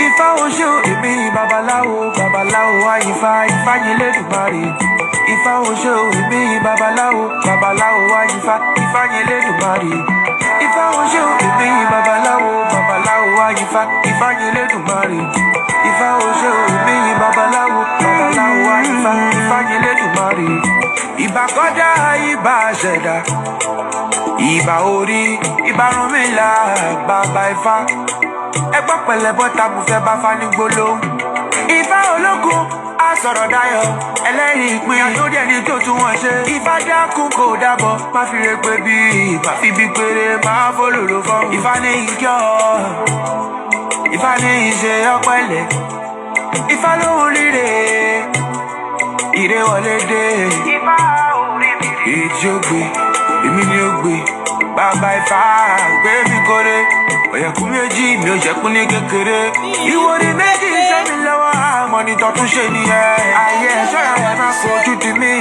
Ifa oṣó èmi babaláwo babaláwo wá Ifá Ifá yín lẹ́dùnmarè. Ifa oṣó èmi babaláwo babaláwo wá Ifá Ifá yín lẹ́dùnmarè. Ifa oṣó èmi babaláwo babaláwo wá Ifá Ifá yín lẹ́dùnmarè. Ifa oṣó èmi babaláwo babaláwo wá Ifá Ifá yín lẹ́dùnmarè. Ìbà kọjá ìbà ṣẹ̀dá, ìbà orí ìbà Ọ̀rúnmìlà bàbá Ifá. Ẹgbọ́ pẹ̀lẹ́ bọ́ta mo fẹ́ bá Fá ní gbólóhùn. Ifá ológun á sọ̀rọ̀ dayọ̀, ẹlẹ́rìí ìpín àtòdì ẹni tó tún wọ́n ṣe. Ifá dákun kò dábọ̀, má fi re pé bí ìbá fi bí péré máa fólòlò fọ́. Ifá ní ìkẹ́ ọ́, Ifá ní ìṣe ọpẹ́lẹ̀. Ifá lóhun ríre, ire wọlé dé. Ifá orí mi rí. Èjì ó gbé, èmi ni ó gbé. Bàbá Ifá gbé mi kórè. Ọ̀yẹ̀kú méjì mi ò jẹ́kún ní kékeré. Ìwòrì méjì iṣẹ́ mi lọ́wọ́ àmọ́ ní tọ́tún ṣe nìyẹn. Ayé ṣọ́ra ẹ̀ máa kojú ti mí.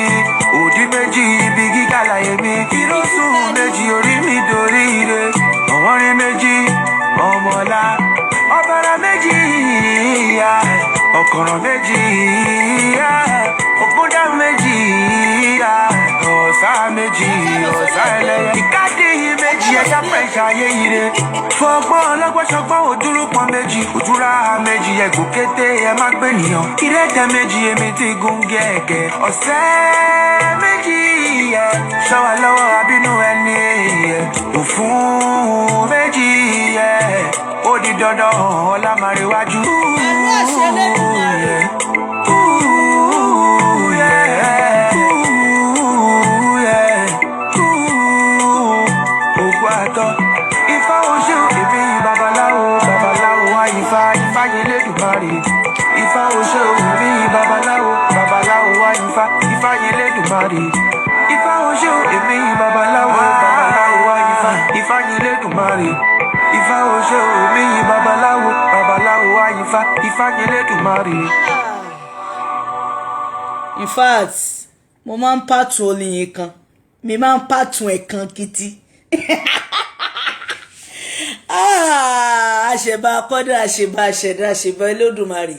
Òdì méjì ibi gíga láyé mi. Ìrọ́sùn méjì orí mi dorí ire. Ọ̀wọ́rin méjì ọmọlá. Ọ̀bàrà méjì ìyá. Ọ̀kọ̀rọ̀ méjì ìyá. Òkúta méjì ìyá. Ọ̀sá méjì ọ̀sá ẹlẹ́yẹ. Ìkádì méjì ẹja pẹ̀ṣẹ̀ ayé ire. Fọgbọ́n ọlọ́gbọ́n ṣọgbọ́n òdúró pọn méjì. Òdúrà méjì ẹ̀gùn kété ẹ má gbé nìyàn. Ìrẹ́tẹ̀ méjì èmi ti gun gẹ̀ẹ́gẹ́. Ọ̀sẹ̀ méjì ẹ ṣọ́wà lọ́wọ́ abínú ẹni ẹ. Òfun méjì ẹ ó di dandan ọ̀la máa rí wájú. Ifá oṣó èmi babaláwo babaláwo wá Ifá Ifá yín lẹ́dùnmarè. Ifá oṣó èmi babaláwo babaláwo wá Ifá Ifá yín lẹ́dùnmarè. Ifá oṣó èmi babaláwo babaláwo wá Ifá Ifá yín lẹ́dùnmarè. Ifá oṣó èmi babaláwo babaláwo wá Ifá Ifá yín lẹ́dùnmarè. In fact, mo máa ń pàtó olóyin kan, mi máa ń pàtó ẹ̀kan kìtì. Àṣẹ̀bá akọ́dá àṣẹ̀bá àṣẹ̀dá àṣẹ̀bá Olódùmarè,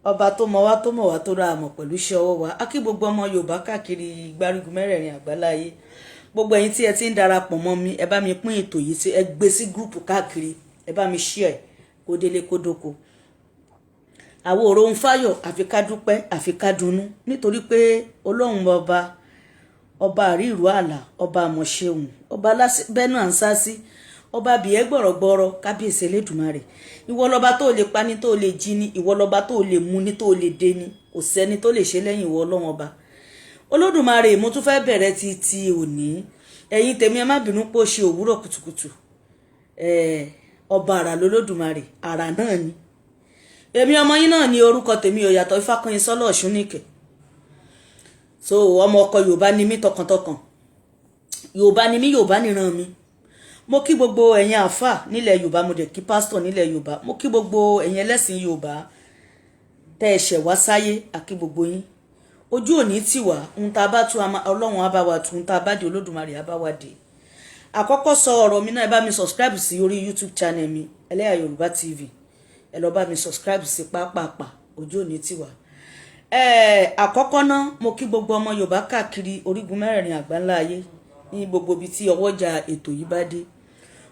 ọba tó mọ̀ wá tó mọ̀ wá tó ra àmọ̀ pẹ̀lú iṣẹ́ ọwọ́ wa. A kí gbogbo ọmọ Yorùbá káàkiri gbárígun mẹ́rẹ̀ẹ̀rin àgbáláyé. Gbogbo ẹ̀yin tí ẹ ti ń darapọ̀ mọ́ mi, ẹ bá mi pín ètò yìí tí ẹ gbé sí gúrùpù káàkiri, ẹ bá mi share kó délé kó dóko. Àwọn òrò ń fáyọ̀ àfi ká dúpẹ́ àfi ká dunnú nítorí pé Ọlọ́run ọba àríìrú àlà, ọba àmọ̀ṣeun, ọba bẹ́nu ànsásí, ọba bìẹ́ gbọ̀rọ̀gbọ̀rọ̀, kábíyèsí Elédùmarè. Ìwọ lọba tó lè pa ni, tó lè jí ni, ìwọ lọba tó lè mú ni, tó lè dé ni, kò sẹ́ni tó lè ṣe lẹ́yìn ìwọ Ọlọ́run ọba. Olódùmarè, mo tún fẹ́ bẹ̀rẹ̀ ti òní. Ẹ̀yin tèmi ẹ má bínú pé ó ṣe òwúrọ̀ kùtùkùtù. Ọba àrà lolódùmarè, àrà náà ni. Èmi ọmọ yín náà ni orúkọ tèmi ò yàtọ̀, Ifákúnyin Sọ́lọ̀ Ọ̀ṣúnìkẹ́. So ọmọ ọkọ Yorùbá ni mí tọkàntọkàn. Yorùbá ni mí, Yorùbá níran mi. Mo kí gbogbo ẹ̀yin àfà nílẹ̀ Yorùbá, mo dẹ̀ kí pásítọ̀ nílẹ̀ Yorùbá. Mo kí gbogbo ẹ̀yin ẹlẹ́sìn Yorùbá tẹ́ ẹ ṣẹ̀ wá sáyé, àkí gbogbo yín. Ojú òní tì wá, ohun tá a bá tú Ọlọ́run á bá wa tú, ohun tá a bá di Olódùmarè á bá wa dé. Àkọ́kọ́ sọ ọ̀rọ̀ mi náà, ẹ bá mi subscribe sí orí YouTube channel mi Eleha Yoruba TV. Ẹ lọ bá mi subscribe sí pápápá, ojú òní tì wá. Àkọ́kọ́ náà mo kí gbogbo ọmọ Yorùbá káàkiri orígun mẹ́rẹ̀ẹ̀rin àgbáńlá ayé ní gbogbo ibi tí ọwọ́jà ètò yìí bá dé.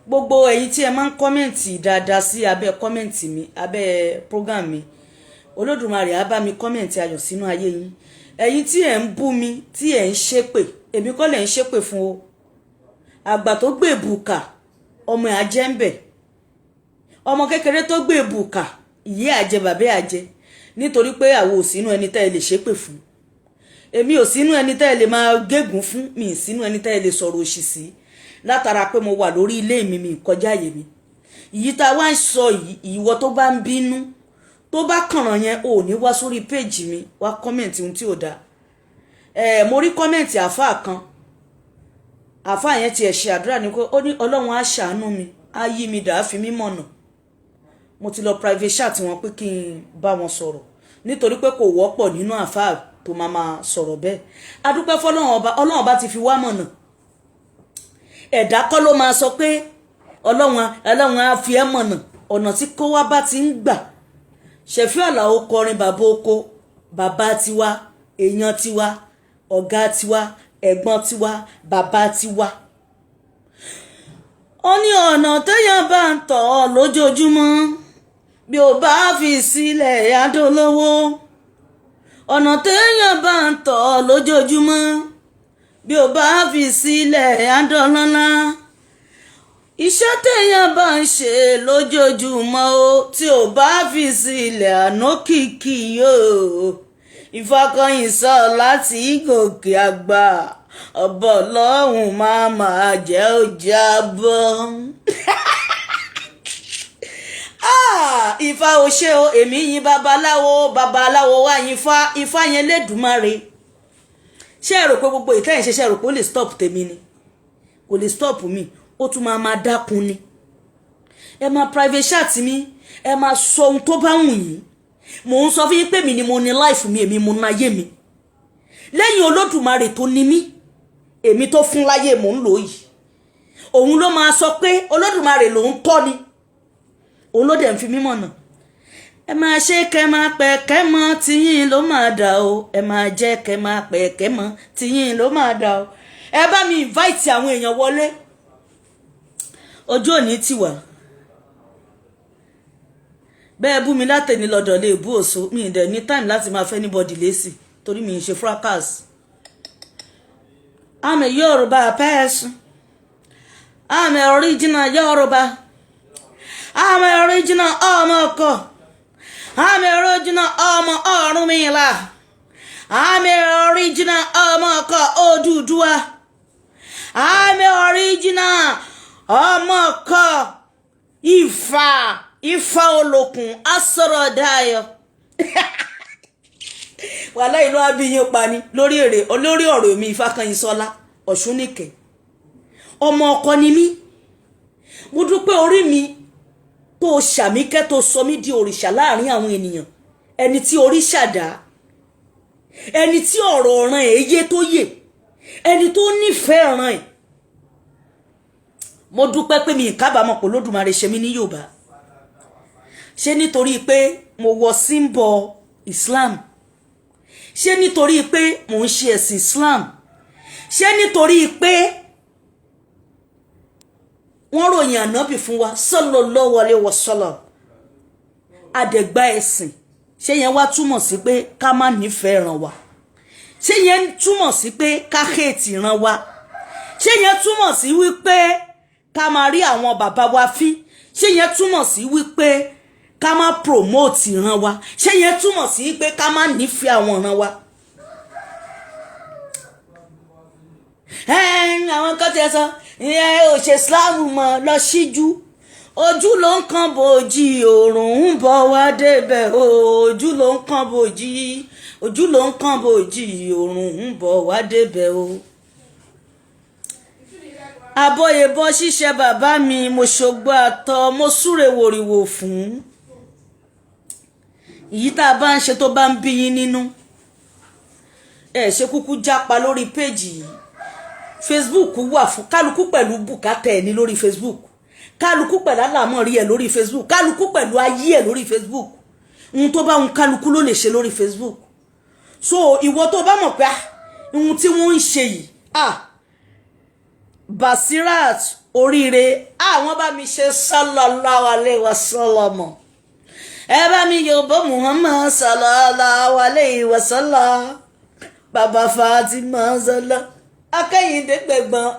Gbogbo ẹ̀yin tí ẹ máa ń kọ́mẹ̀ntì dáadáa sí abẹ́ kọ́mẹ̀ntì mi, abẹ́ program mi, Olódùmarè á bá mi kọ́mẹ̀ntì ayọ̀ sínú ayé yín. Ẹ̀yin tí ẹ ń bú mi, tí ẹ ń ṣépè, èmi kọ́ lẹ̀ ń ṣépè fún o. Àgbà tó gbé bùkà, ọmọ ẹ̀ ajẹ́ ń bẹ̀. Ọmọ kékeré tó gbé bùkà, ìyé àjẹ bàbá àjẹ nítorí pé àwọn ò sínú ẹni tẹ́ ẹ lè ṣépè fún, èmi ò sínú ẹni tẹ́ ẹ lè máa gégùn fún, mi ì sínú ẹni tẹ́ ẹ lè sọ̀rọ̀ òṣì sí látara pé mo wà lórí ilé mi mi kọjá àyè mi. Ìyí tá a wá ń sọ yìí, ìwọ tó bá ń bínú tó bá kànràn yẹn ò ní wá sórí péjì mi wá kọ́mẹ̀ntì ohun tí ò dáa. Mo rí kọ́mẹ̀ntì àáfàá kan, àáfàá yẹn tiẹ̀ ṣe àdúrà ní pé ó ní ọlọ́run á ṣàánú mi á yí mi dà á fi mí mọ̀nà. Mo ti lọ private chat wọn pé kí n bá wọn sọ̀rọ̀ nítorí pé kò wọ́pọ̀ nínú àáfàá tó máa sọ̀rọ̀ bẹ́ẹ̀. Adúpẹ́ fọlọ́run ọba, ọlọ́run ọba ti fi wá mọ̀nà. Ẹ̀dá kọ́ ló máa sọ pé ọlọ́run á fi ẹ́ mọ̀nà. Ọ̀nà tí kó wá bá ti ń gbà. Ṣẹ̀fí Àlàó kọrin bàbá oko, bàbá tiwa, èèyàn tiwa, ọ̀gá tiwa, ẹ̀gbọ́n tiwa, bàbá tiwa. Ó ní ọ̀nà téèyàn bá ń tọ̀ lójoojúmọ́ bí ó bá fi sílẹ̀ adólówó. Ọ̀nà téèyàn bá ń tọ̀ lójoojúmọ́ bí ó bá fi sílẹ̀ adọ́lọ́lá. Iṣẹ́ téèyàn bá ń ṣe lójoojúmọ́ o tí ó bá fi sílẹ̀ ànókìkí yóò. Ìfakọyìn sọ láti gòkè àgbà, ọ̀bọ̀ lọ́hùn máa jẹ́ ó jábọ́. Ifá ò ṣe o, èmi yìn babaláwo wá yìn Ifá yẹn lẹ́dùmarè. Ṣé ẹ rò pé gbogbo ìtẹ́yìn ṣe rò pé ó lè stop tèmi ni? Kò lè stop mi, ó tún máa dákun ni. Ẹ máa private chat mi, ẹ máa sọ ohun tó bá wù yín. Mò ń sọ fún yín pé mi ni mo ní life mi, èmi mo ní ayé mi. Lẹ́yìn Olódùmarè tó ní mí, èmi tó fún láyé mò ń lò yìí. Òun ló máa sọ pé Olódùmarè ló ń tọ́ ni. Òun ló dẹ̀ ń fi mí mọ̀nà. Ẹ máa ṣe kẹ́ máa pẹ̀ kẹ́ mọ́ tiyín ló máa dà o. Ẹ máa jẹ́ kẹ́ máa pẹ̀ kẹ́ mọ́ tiyín ló máa dà o. Ẹ bá mi invite àwọn èèyàn wọlé. Ọjọ́ òní ti wà. Bẹ́ẹ̀ bú mi látẹ̀ni lọ́dọ̀ lè bú òṣó, mi ì dẹ̀ ní time láti máa fẹ́ anybody lésì torí mi ì ṣe fracas. I'm a Yoruba person. I'm a original Yoruba. I'm a original Omoko. I'm a original Omo Orunmila. I'm a original Omoko Odùduwà. I'm a original Omoko Ifa olókun asọ̀rọ̀ dayo. Wàhálà ìlú abiyin pa ni lórí ọ̀rọ̀ mi Ifákànyìnsọ́lá Ọ̀ṣúnìkẹ́. Ọmọ ọkọ ni mí. Mo dúpẹ́ orí mi tó ṣàmíkẹ́ tó sọ mí di òrìṣà láàrin àwọn ènìyàn. Ẹni tí òrìṣà dá. Ẹni tí ọ̀rọ̀ ọ̀ràn èyí tó yè. Ẹni tó nífẹ̀ẹ́ ọ̀ràn ẹ̀. Mo dúpẹ́ pé mi ìkábàámọ̀ pé Olódùmarè ṣe mí ní Yorùbá. Ṣé nítorí pé mo wọ symbol Islam? Ṣé nítorí pé mo ń ṣe ẹ̀sìn Islam? Ṣé nítorí pé wọ́n ròyìn ànábì fún wa sallallahu alaihi wasallam àdẹ̀gbà ẹ̀sìn? Ṣé yẹn wá túmọ̀ sí pé ká má nífẹ̀ẹ́ ìran wa? Ṣé yẹn túmọ̀ sí pé ká hate ìran wa? Ṣé yẹn túmọ̀ sí wípé ká máa rí àwọn bàbá wa fín? Ṣé yẹn túmọ̀ sí wípé ká má promote ìran wa? Ṣé yẹn túmọ̀ sí pé ká má nífẹ̀ẹ́ àwọn ìran wa? Àwọn kan ti sọ ìyẹn ò ṣe Islam mọ́ lọ síjú. Ojú ló ń kan bòjì, òòrùn ń bọ̀ wá débẹ̀ o. Ojú ló ń kan bòjì, ojú ló ń kan bòjì, òòrùn ń bọ̀ wá débẹ̀ o. Abọ́yebọ́ ṣíṣe bàbá mi, mo ṣògbó àtọ, mo súre wòrìwò fún. Èyí tá a bá ń ṣe tó bá ń bí yín nínú, ẹ ṣe kúkú jápa lórí péjì yìí. Facebook wà fún kálukú pẹ̀lú bùkátà ẹ̀ ní lórí Facebook. Kálukú pẹ̀lú àlámọ̀rí ẹ̀ lórí Facebook. Kálukú pẹ̀lú ayé ẹ̀ lórí Facebook. Ohun tó bá ń kálukú ló lè ṣe lórí Facebook. So ìwọ tó bá mọ̀ pé ohun tí wọ́n ń ṣe yìí, Basirat oríire, wọ́n bá mi ṣe sallallahu alaihi wasallam. Ẹ bá mi yọ̀bọ̀ Muhammad sallallahu alaihi wasallam. Bàbá Fatima zala akẹ́yìndé gbẹ̀gbọ́n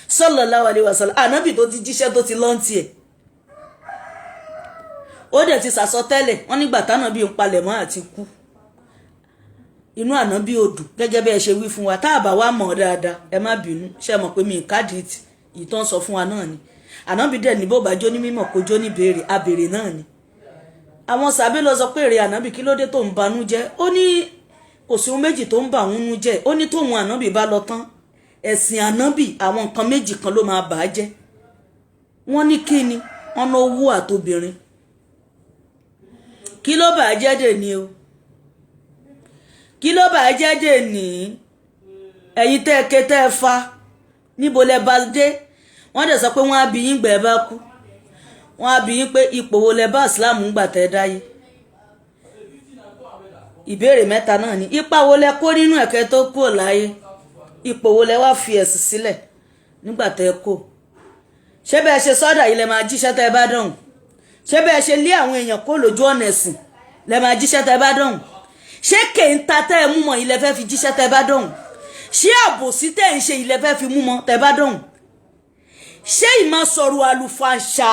sallallahu alaihi wasallam. Ànábì tó ti jíṣẹ́ tó ti lọ́ntì ẹ̀. ó dẹ̀ ti sàsọtẹ́lẹ̀ wọ́n nígbà tánàbí ń palẹ̀mọ́ àti kú inú ànábì odù gẹ́gẹ́ bí ẹ ṣe wí fún wa tá a bá wá mọ̀ dáadáa ẹ má bínú ṣe mọ̀ pé mi ì kádìí ìtàn sọ fún wa náà ni ànábì dẹ̀ ní bó bá jó ní mímọ̀ kó jó ní béèrè abèrè náà ni àwọn sàbẹ̀ lọ sọ pé èrè ànábì kí ló dé tó ń banú jẹ́ ó ní kò sí ohun méjì tó ń bà òun nú jẹ́ ó ní tóun ànábì bá lọ tán ẹ̀sìn ànábì àwọn nǹkan méjì kan ló máa bà á jẹ́ wọ́n ní kí ni wọ́n ná owó àtobìnrin kí ló bà á jẹ́ dè ní o kí ló bà á jẹ́ dè ní ẹ̀yin tẹ́ ẹ ké tẹ́ ẹ fa níbo lẹ bá dé wọ́n dẹ̀ sọ pé wọ́n á bí yín gbẹ̀ bá kú wọ́n á bí yín pé ipò wo lẹ bá ìsìláàmù ń gbà tẹ́ dáyé ìbéèrè mẹ́ta náà ni ipa wo lẹ kó nínú ẹ̀kẹ́ tó kú láyé ipò wo lẹ wá fi ẹ̀sìn sílẹ̀ nígbà tẹ́ kó ṣé bẹ́ẹ̀ ṣe sọ́dà yìí lẹ máa jíṣẹ́ tẹ́ bá dọ̀hùn ṣé bẹ́ẹ̀ ṣe lé àwọn èèyàn kó lójú ọ̀nà ẹ̀sìn lẹ máa jíṣẹ́ tẹ́ bá dọ̀hùn ṣé kèńtà tẹ́ ẹ mú mọ́ ilẹ̀ fẹ́ fi jíṣẹ́ tẹ́ bá dọ̀hùn ṣé àbòsí tẹ́ ń ṣe ilẹ̀ fẹ́ fi mú mọ́ tẹ́ bá dọ̀hùn ṣé ìmọ̀ sọ̀rọ̀ àlùfàǹṣá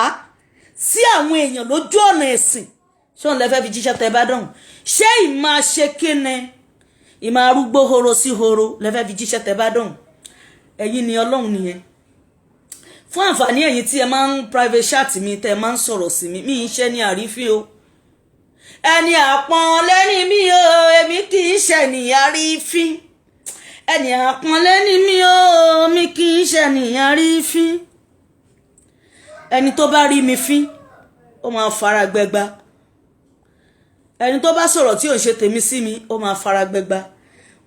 sí àwọn èèyàn lójú ọ̀nà ẹ̀sìn ṣé òun lẹ fẹ́ fi jíṣẹ́ tẹ́ bá dọ̀hùn ṣé ìmọ̀ ṣe kíni ìmọ̀ arúgbó horo sí horo lẹ fẹ́ fi jíṣẹ́ tẹ́ bá dọ̀hùn ẹ̀yin ni ọlọ́run nìyẹn fún àǹfààní ẹ̀yin tí ẹ máa ń private chat mi tẹ́ ẹ máa ń sọ̀rọ̀ sí mi ń ṣe ní àrífín o ẹni àpọ́nlé ni mí o èmi kì í ṣe ní àrífín ẹni àpọ́nlé ni mí o mi kì í ṣe ní àrífín ẹni tó bá rí mi fín ó máa fara gbẹgba ẹni tó bá sọ̀rọ̀ tí ò ń ṣe tèmi sí mi ó máa fara gbẹgba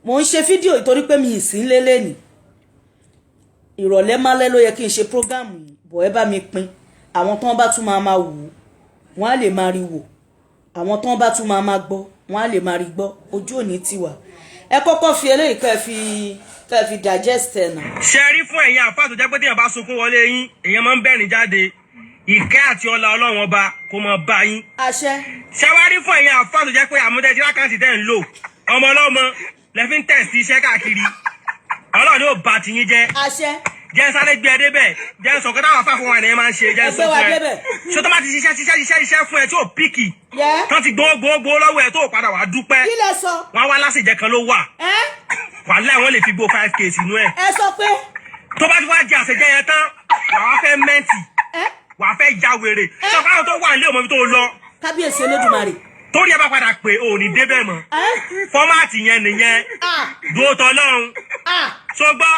mo ń ṣe fídíò ìtorí pé mi ì sí lélẹ̀ ni ìrọ̀lẹ́ málẹ́ ló yẹ kí n ṣe prógámù yìí bọ̀ ẹ bá mi pín àwọn tán bá tún máa wò ó wọ́n á lè máa rí wò àwọn tán bá tún máa gbọ́ wọ́n á lè máa rí gbọ́ ojú òní tiwa ẹ kọ́kọ́ fi eléyìí kẹ́ fi digest ẹ̀ nà. ṣe rí fún ẹ̀yin àfáà tó jẹ́ pé téèyàn bá sunkún wọlé yín èèyàn máa ń bẹ̀rìn jáde ìkẹ́ àti ọlá ọlọ́run ọba kó máa bá yín. àṣẹ. ṣe wá rí fún ẹ̀yin àfáà tó jẹ́ pé àmúdẹ́jì lákàtì tẹ́ ń lò ọmọ ọlọ́mọ lẹ́fí ń tẹ̀sí iṣẹ́ káàkiri ọlọ́run yóò bá tiyín jẹ́. àṣẹ. jẹ́ sáré gbé ẹ débẹ̀ jẹ́ sọ̀kọ́ táwọn afáfún wa ni ẹ máa ń ṣe jẹ́ sọ fún ẹ ṣé tó bá ti ṣiṣẹ́ fún ẹ tí ò píkì tó ti gbowó lọ́wọ́ ẹ tó padà wá dúpẹ́ kí lẹ sọ wọn wá lásìjẹ kan ló wà wàhálà wọn lè fi gbó 5k sínú ẹ. ẹ sọ pé tó bá ti wá jẹ àṣejẹ yẹn tán wàá fẹ́ mẹ́ǹtì wàá fẹ́ já wèrè ṣọ̀kọ́ àwọn tó wà nílé òmò tó lọ. kábíyèsí Olódùmarè. torí ẹ bá padà pé ò ní débẹ̀ mọ́ fọ́máàtì yẹn nìyẹn dúró tọ́lọ́run ṣọgbọ́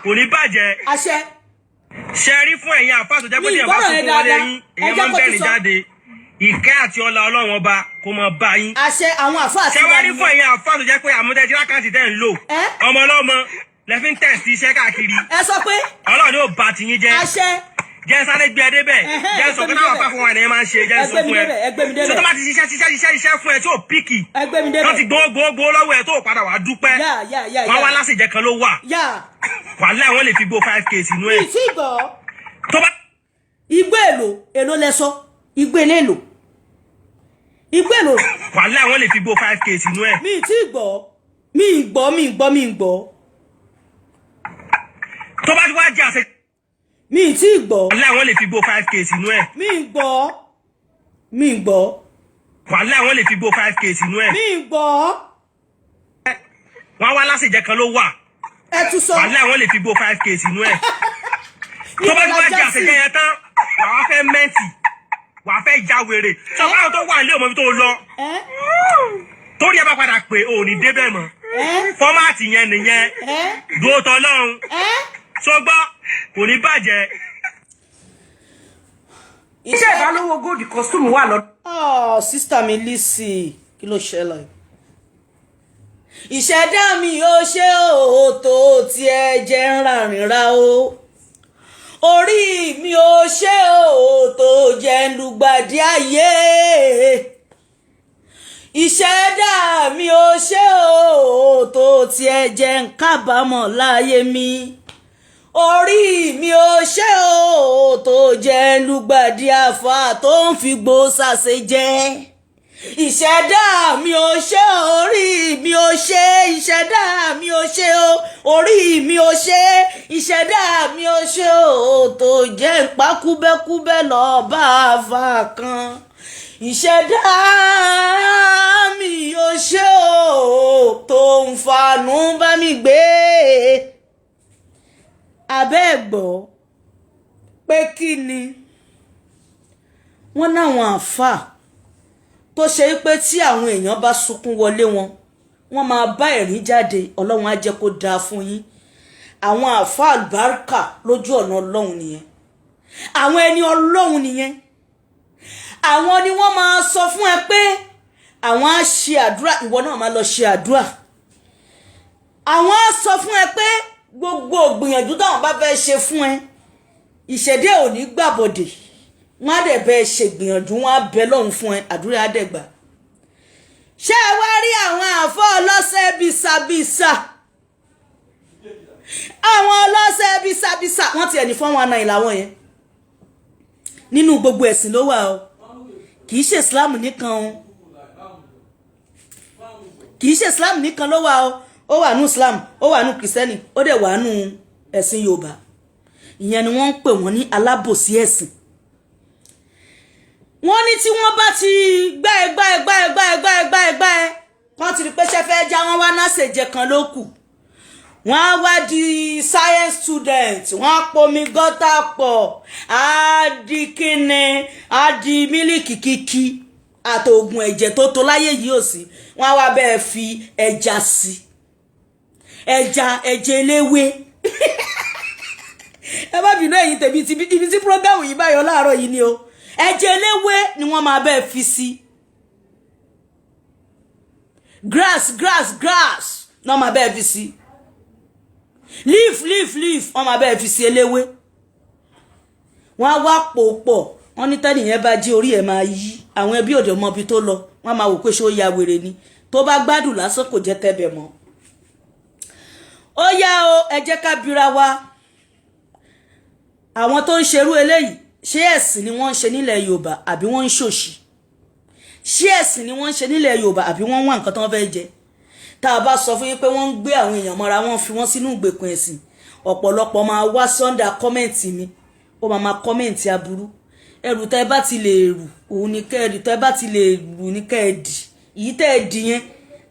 kò ní bàjẹ́. àṣẹ. ṣe rí fún ẹ̀yin àfáà tó jẹ́ pé téèyàn bá sunkún wọlé yín èèyàn máa ń bẹ̀rìn jáde ìkẹ́ àti ọlá ọlọ́run ọba kó máa bá yín. àṣẹ àwọn àfáà ti wà ní. ṣe wá rí fún ẹ̀yin àfáà tó jẹ́ pé àmúdẹ́jì lákàtì tẹ́ ń lò ọmọ ọlọ́mọ lẹ́fí ń tẹ̀sí iṣẹ́ káàkiri. ẹ sọ pé ọlọ́run yóò bá tiyín jẹ́. àṣẹ. jẹ́ sáré gbé ẹ débẹ̀ jẹ́ sọ̀kọ́ táwọn afáfún wa ni ẹ máa ń ṣe jẹ́ sọ fún ẹ ṣé tó bá ti ṣiṣẹ́ fún ẹ tí ò píkì tó ti gbowó lọ́wọ́ ẹ tó padà wá dúpẹ́ wọn wá lásìjẹ kan ló wà wàhálà wọn lè fi gbó 5k sínú ẹ. igbó èlò lẹsọ igbó èlò wàhálà wọn lè fi gbó 5k sínú ẹ. mi ti gbọ́ mi gbọ́. tó bá ti wá jẹ àṣẹ. mi ti gbọ́. wàhálà wọn lè fi gbó 5k sínú ẹ. mi gbọ́. wàhálà wọn lè fi gbó 5k sínú ẹ. mi gbọ́. wọn wá lásìjẹ kan ló wà. ẹ tún sọ. wàhálà wọn lè fi gbó 5k sínú ẹ. tó bá ti wá jẹ àṣejẹ yẹn tán wàá fẹ́ mẹ́ǹtì wàá fẹ́ já wèrè ṣọ̀kọ́ àwọn tó wà nílé òmò tó lọ. torí ẹ bá padà pé ò ní débẹ̀ mọ́ fọ́máàtì yẹn nìyẹn dúró tọ́lọ́run ṣọgbọ́ kò ní bàjẹ́. iṣẹ́ ìbálòwò góòdì kọ́sùmù wà lọ́dọ̀. sísítà mi Lizzy kí ló ṣẹlẹ̀. ìṣẹ̀dá mi ò ṣe òótọ́ tí ẹ jẹ́ ń ràrìnrà o orí mi ò ṣe òótọ́ jẹ́ ń lùgbàdì ayé ìṣẹ̀dá mi ò ṣe òótọ́ tí ẹ jẹ́ ń kábàámọ̀ láyé mi orí mi ò ṣe òótọ́ jẹ́ ń lùgbàdì àfà tó ń fi gbó sàṣe jẹ́ ìṣẹ̀dá mi ò ṣe orí mi ò ṣe ìṣẹ̀dá mi ò ṣe orí mi ò ṣe ìṣẹ̀dá mi ò ṣe tó jẹ́ ìpákúbẹ́kúbẹ́ lọ́ọ́ bá a fà kan ìṣẹ̀dá mi ò ṣe o tó ń fanú bá mi gbé abẹ́ gbọ́ pé kí ni wọ́n náwọn àáfàá tó ṣe pé tí àwọn èèyàn bá sunkún wọlé wọn wọ́n máa bá ẹ̀rín jáde ọlọ́run á jẹ́ kó dáa fún yín àwọn àáfàá àlùbáríkà lójú ọ̀nà ọlọ́run nìyẹn àwọn ẹni ọlọ́run nìyẹn àwọn ni wọ́n máa sọ fún ẹ pé àwọn á ṣe àdúrà ìwọ náà máa lọ ṣe àdúrà àwọn á sọ fún ẹ pé gbogbo ìgbìyànjú táwọn bá fẹ́ ṣe fún ẹ ìṣẹ̀dé ò ní gbàbọ̀dè wọ́n á dẹ̀ bẹ́ẹ̀ ṣe gbìyànjú wọ́n á bẹ lọ́hùn fún ẹ àdúrà á dẹ̀ gbà ṣé ẹ wá rí àwọn àfọ́ ọlọ́sẹ̀ bísàbísà àwọn ọlọ́sẹ̀ bísàbísà wọ́n ti ẹni 419 làwọn yẹn nínú gbogbo ẹ̀sìn ló wà o kì í ṣe Islam nìkan o kì í ṣe Islam nìkan ló wà o ó wà nù Islam ó wà nù kìrìsìtẹ́nì ó dẹ̀ wà nù ẹ̀sìn Yorùbá ìyẹn ni wọ́n ń pè wọ́n ní alábòsí ẹ̀sìn wọ́n ní tí wọ́n bá ti gbá wọ́n ti rí pé ṣẹ́fẹ́ já wọ́n wá náà ṣèjẹ kan ló kù wọ́n á wá di science student wọ́n á pomi gọ́tà pọ̀ á di kíni á di mílíkì kíkí àtògùn ẹ̀jẹ̀ tó tó láyé yìí ò sí wọ́n á wá bẹ́ẹ̀ fi ẹja sí ẹja eléwé ẹ má bínú ẹ̀yin tèmi ibi tí program yìí báyọ̀ láàárọ̀ yìí ni o ẹja eléwé ni wọ́n máa bẹ́ẹ̀ fi sí grass náà máa bẹ́ẹ̀ fi sí leaf wọ́n máa bẹ́ẹ̀ fi sí eléwé wọ́n á wá pòpọ̀ wọ́n ní tẹ́nìyẹn bá jí orí ẹ̀ máa yí àwọn ẹbí òde mọ ibi tó lọ wọ́n máa wò pé ṣé ó ya wèrè ni tó bá gbádùn lásán kò jẹ́ tẹ́bẹ̀ mọ́ ó yá o ẹ jẹ́ ká bira wa àwọn tó ń ṣerú eléyìí ṣé ẹ̀sìn ni wọ́n ń ṣe nílẹ̀ Yorùbá àbí wọ́n ń ṣòṣì ṣé ẹ̀sìn ni wọ́n ń ṣe nílẹ̀ Yorùbá àbí wọ́n ń wá nǹkan tó wọ́n fẹ́ jẹ tá a bá sọ fún yín pé wọ́n ń gbé àwọn èèyàn mọ́ra wọ́n fi wọ́n sínú ìgbèkùn ẹ̀sìn ọ̀pọ̀lọpọ̀ máa wá sọ́ndà kọ́mẹ̀ntì mi ó máa kọ́mẹ̀ntì aburú ẹrù tẹ́ ẹ bá ti lè rù òun ni kẹ́ ẹrù tẹ́ ẹ bá ti lè rù ní kẹ́ ẹ dì èyí tẹ́ ẹ dì yẹn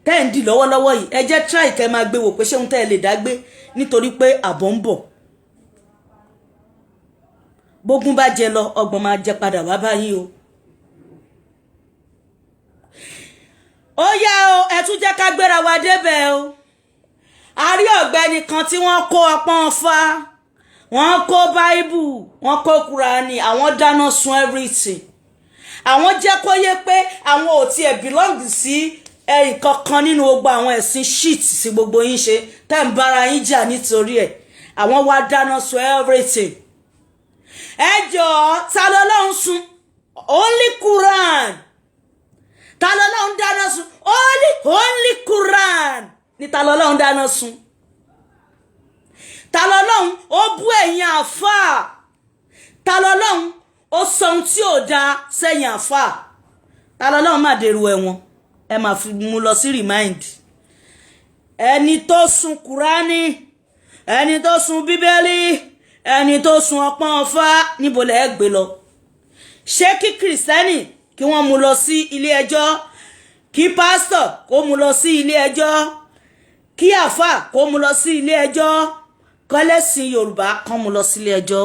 tẹ́ ẹ ń dì lọ́wọ́lọ́wọ́ yìí ẹ jẹ́ try kẹ́ máa gbé wò pé ṣé òun tẹ́ ẹ lè dá gbé nítorí pé àbọ̀ ń bọ̀ bógún bá jẹ lọ ọgbọ̀n máa jẹ padà wá báyìí o ó yá o ẹ tún jẹ́ ká gbéra wa débẹ̀ o a rí ọ̀gbẹ́ni kan tí wọ́n kó ọpọ́n fa wọ́n kó báíbù wọ́n kó Qurani àwọn dáná sun everything àwọn jẹ́ kó yé pé àwọn ò tiẹ̀ belong sí nǹkan kan nínú gbogbo àwọn ẹ̀sìn shit sí gbogbo yín ṣe tẹ́ ń bára yín jà nítorí ẹ̀ àwọn wá dáná sun everything ẹ jọ̀ọ́ ta lọ́lọ́run sun only Quran ta lọ́lọ́run dáná sun only Quran ní ta lọ́lọ́run dáná sun ta lọ́lọ́run ó bú ẹ̀yin àfáà ta lọ́lọ́run ó sọ ohun tí ò dáa sẹ́yìn àfáà ta lọ́lọ́run má dèrò ẹ̀wọ̀n ẹ máa fi mú lọ sí remind ẹni tó sun Qurani ẹni tó sun Bíbélì ẹni tó sun ọpọ́n ọfá níbo lẹ gbé lọ ṣé kí kìrìsìtẹ́nì kí wọ́n mú lọ sí ilé ẹjọ́ kí pásítọ̀ kó mú lọ sí ilé ẹjọ́ kí àfáà kó mú lọ sí ilé ẹjọ́ kọ́lẹ́sìn Yorùbá kan mú lọ sí ilé ẹjọ́